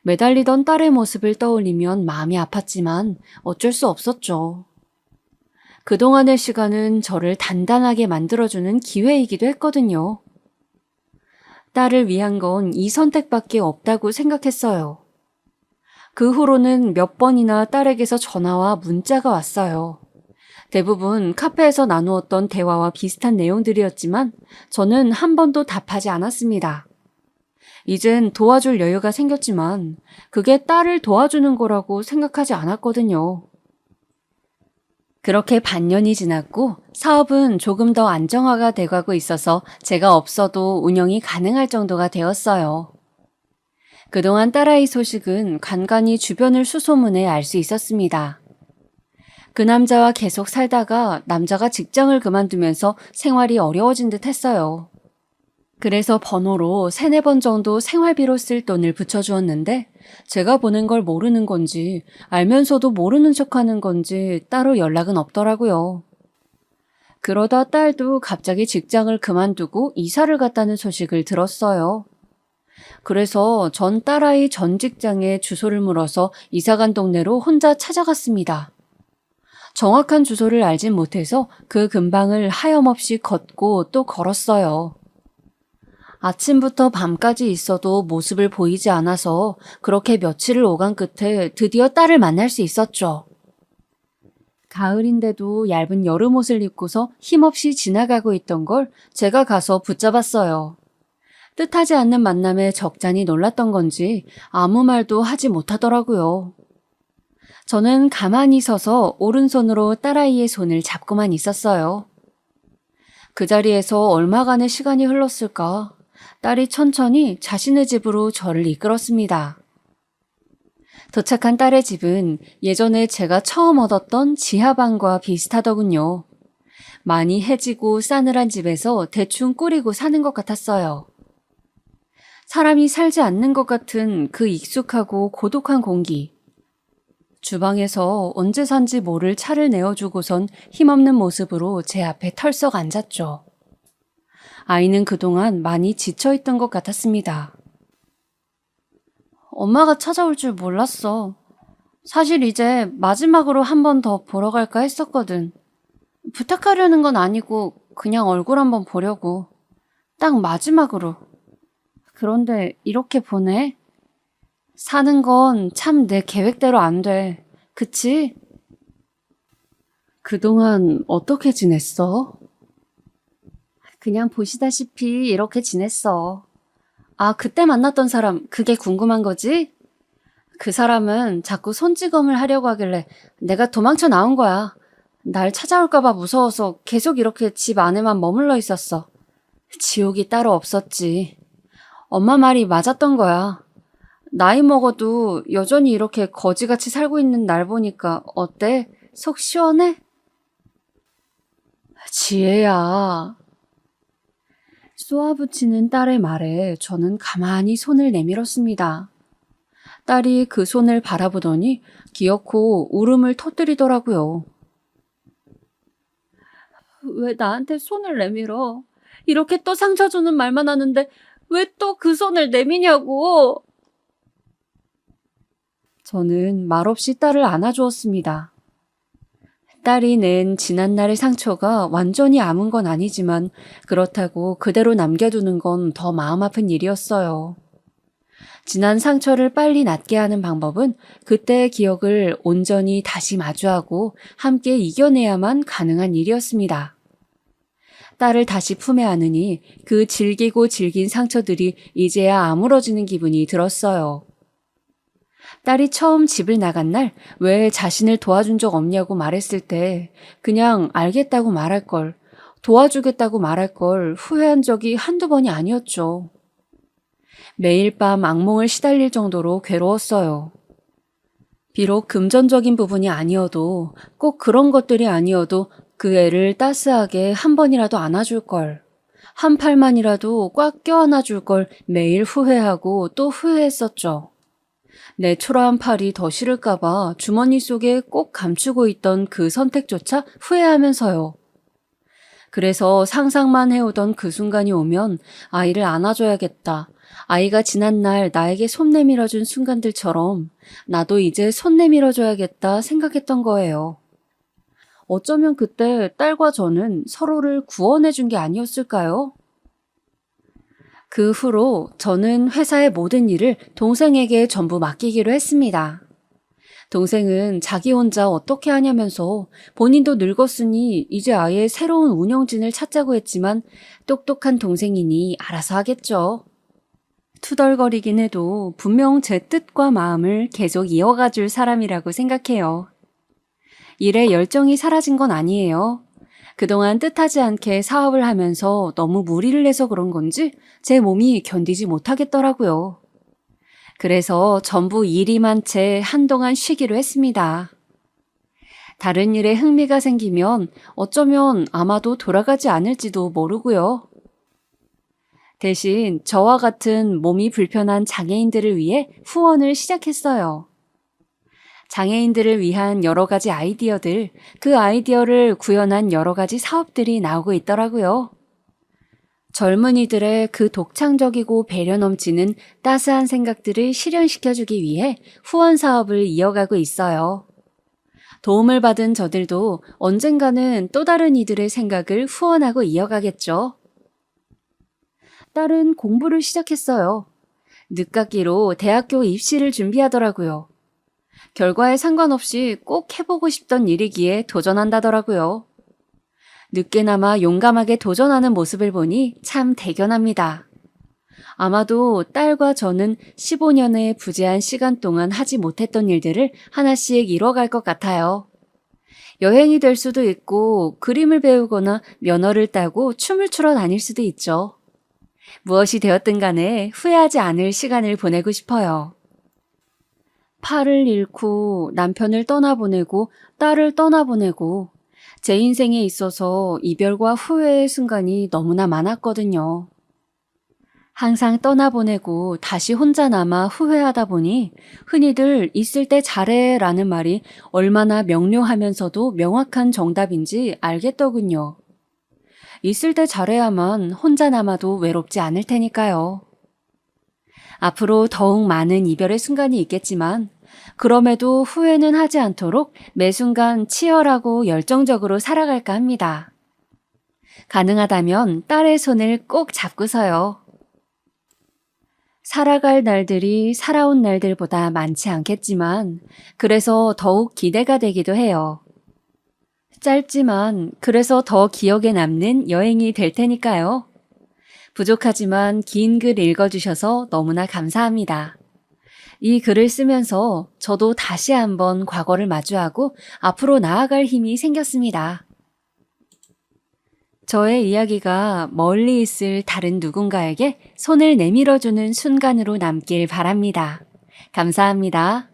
매달리던 딸의 모습을 떠올리면 마음이 아팠지만 어쩔 수 없었죠. 그동안의 시간은 저를 단단하게 만들어주는 기회이기도 했거든요. 딸을 위한 건 이 선택밖에 없다고 생각했어요. 그 후로는 몇 번이나 딸에게서 전화와 문자가 왔어요. 대부분 카페에서 나누었던 대화와 비슷한 내용들이었지만 저는 한 번도 답하지 않았습니다. 이젠 도와줄 여유가 생겼지만 그게 딸을 도와주는 거라고 생각하지 않았거든요. 그렇게 반년이 지났고 사업은 조금 더 안정화가 돼가고 있어서 제가 없어도 운영이 가능할 정도가 되었어요. 그동안 딸아이 소식은 간간히 주변을 수소문해 알 수 있었습니다. 그 남자와 계속 살다가 남자가 직장을 그만두면서 생활이 어려워진 듯 했어요. 그래서 번호로 3-4번 정도 생활비로 쓸 돈을 붙여주었는데 제가 보낸 걸 모르는 건지 알면서도 모르는 척하는 건지 따로 연락은 없더라고요. 그러다 딸도 갑자기 직장을 그만두고 이사를 갔다는 소식을 들었어요. 그래서 전 딸아이 전 직장에 주소를 물어서 이사간 동네로 혼자 찾아갔습니다. 정확한 주소를 알진 못해서 그 근방을 하염없이 걷고 또 걸었어요. 아침부터 밤까지 있어도 모습을 보이지 않아서 그렇게 며칠을 오간 끝에 드디어 딸을 만날 수 있었죠. 가을인데도 얇은 여름 옷을 입고서 힘없이 지나가고 있던 걸 제가 가서 붙잡았어요. 뜻하지 않는 만남에 적잖이 놀랐던 건지 아무 말도 하지 못하더라고요. 저는 가만히 서서 오른손으로 딸아이의 손을 잡고만 있었어요. 그 자리에서 얼마간의 시간이 흘렀을까? 딸이 천천히 자신의 집으로 저를 이끌었습니다. 도착한 딸의 집은 예전에 제가 처음 얻었던 지하방과 비슷하더군요. 많이 해지고 싸늘한 집에서 대충 꾸리고 사는 것 같았어요. 사람이 살지 않는 것 같은 그 익숙하고 고독한 공기. 주방에서 언제 산지 모를 차를 내어주고선 힘없는 모습으로 제 앞에 털썩 앉았죠. 아이는 그동안 많이 지쳐있던 것 같았습니다. 엄마가 찾아올 줄 몰랐어. 사실 이제 마지막으로 한 번 더 보러 갈까 했었거든. 부탁하려는 건 아니고 그냥 얼굴 한번 보려고. 딱 마지막으로. 그런데 이렇게 보내? 사는 건 참 내 계획대로 안 돼. 그치? 그동안 어떻게 지냈어? 그냥 보시다시피 이렇게 지냈어. 아, 그때 만났던 사람, 그게 궁금한 거지? 그 사람은 자꾸 손찌검을 하려고 하길래 내가 도망쳐 나온 거야. 날 찾아올까봐 무서워서 계속 이렇게 집 안에만 머물러 있었어. 지옥이 따로 없었지. 엄마 말이 맞았던 거야. 나이 먹어도 여전히 이렇게 거지같이 살고 있는 날 보니까 어때? 속 시원해? 지혜야. 쏘아붙이는 딸의 말에 저는 가만히 손을 내밀었습니다. 딸이 그 손을 바라보더니 기어코 울음을 터뜨리더라고요. 왜 나한테 손을 내밀어? 이렇게 또 상처 주는 말만 하는데 왜 또 그 손을 내미냐고! 저는 말없이 딸을 안아주었습니다. 딸이 낸 지난날의 상처가 완전히 아문 건 아니지만 그렇다고 그대로 남겨두는 건 더 마음 아픈 일이었어요. 지난 상처를 빨리 낫게 하는 방법은 그때의 기억을 온전히 다시 마주하고 함께 이겨내야만 가능한 일이었습니다. 딸을 다시 품에 안으니 그 질기고 질긴 상처들이 이제야 아물어지는 기분이 들었어요. 딸이 처음 집을 나간 날 왜 자신을 도와준 적 없냐고 말했을 때 그냥 알겠다고 말할 걸, 도와주겠다고 말할 걸 후회한 적이 한두 번이 아니었죠. 매일 밤 악몽을 시달릴 정도로 괴로웠어요. 비록 금전적인 부분이 아니어도 꼭 그런 것들이 아니어도 그 애를 따스하게 한 번이라도 안아줄 걸, 한 팔만이라도 꽉 껴안아줄 걸 매일 후회하고 또 후회했었죠. 내 초라한 팔이 더 싫을까봐 주머니 속에 꼭 감추고 있던 그 선택조차 후회하면서요. 그래서 상상만 해오던 그 순간이 오면 아이를 안아줘야겠다. 아이가 지난날 나에게 손 내밀어준 순간들처럼 나도 이제 손 내밀어줘야겠다 생각했던 거예요. 어쩌면 그때 딸과 저는 서로를 구원해준 게 아니었을까요? 그 후로 저는 회사의 모든 일을 동생에게 전부 맡기기로 했습니다. 동생은 자기 혼자 어떻게 하냐면서 본인도 늙었으니 이제 아예 새로운 운영진을 찾자고 했지만 똑똑한 동생이니 알아서 하겠죠. 투덜거리긴 해도 분명 제 뜻과 마음을 계속 이어가 줄 사람이라고 생각해요. 일에 열정이 사라진 건 아니에요. 그동안 뜻하지 않게 사업을 하면서 너무 무리를 해서 그런 건지 제 몸이 견디지 못하겠더라고요. 그래서 전부 일이 많은 채 한동안 쉬기로 했습니다. 다른 일에 흥미가 생기면 어쩌면 아마도 돌아가지 않을지도 모르고요. 대신 저와 같은 몸이 불편한 장애인들을 위해 후원을 시작했어요. 장애인들을 위한 여러 가지 아이디어들, 그 아이디어를 구현한 여러 가지 사업들이 나오고 있더라고요. 젊은이들의 그 독창적이고 배려 넘치는 따스한 생각들을 실현시켜주기 위해 후원 사업을 이어가고 있어요. 도움을 받은 저들도 언젠가는 또 다른 이들의 생각을 후원하고 이어가겠죠. 딸은 공부를 시작했어요. 늦깎이로 대학교 입시를 준비하더라고요. 결과에 상관없이 꼭 해보고 싶던 일이기에 도전한다더라고요. 늦게나마 용감하게 도전하는 모습을 보니 참 대견합니다. 아마도 딸과 저는 15년의 부재한 시간 동안 하지 못했던 일들을 하나씩 이뤄갈 것 같아요. 여행이 될 수도 있고 그림을 배우거나 면허를 따고 춤을 추러 다닐 수도 있죠. 무엇이 되었든 간에 후회하지 않을 시간을 보내고 싶어요. 팔을 잃고 남편을 떠나보내고 딸을 떠나보내고 제 인생에 있어서 이별과 후회의 순간이 너무나 많았거든요. 항상 떠나보내고 다시 혼자 남아 후회하다 보니 흔히들 있을 때 잘해 라는 말이 얼마나 명료하면서도 명확한 정답인지 알겠더군요. 있을 때 잘해야만 혼자 남아도 외롭지 않을 테니까요. 앞으로 더욱 많은 이별의 순간이 있겠지만 그럼에도 후회는 하지 않도록 매 순간 치열하고 열정적으로 살아갈까 합니다. 가능하다면 딸의 손을 꼭 잡고서요. 살아갈 날들이 살아온 날들보다 많지 않겠지만 그래서 더욱 기대가 되기도 해요. 짧지만 그래서 더 기억에 남는 여행이 될 테니까요. 부족하지만 긴 글 읽어주셔서 너무나 감사합니다. 이 글을 쓰면서 저도 다시 한번 과거를 마주하고 앞으로 나아갈 힘이 생겼습니다. 저의 이야기가 멀리 있을 다른 누군가에게 손을 내밀어주는 순간으로 남길 바랍니다. 감사합니다.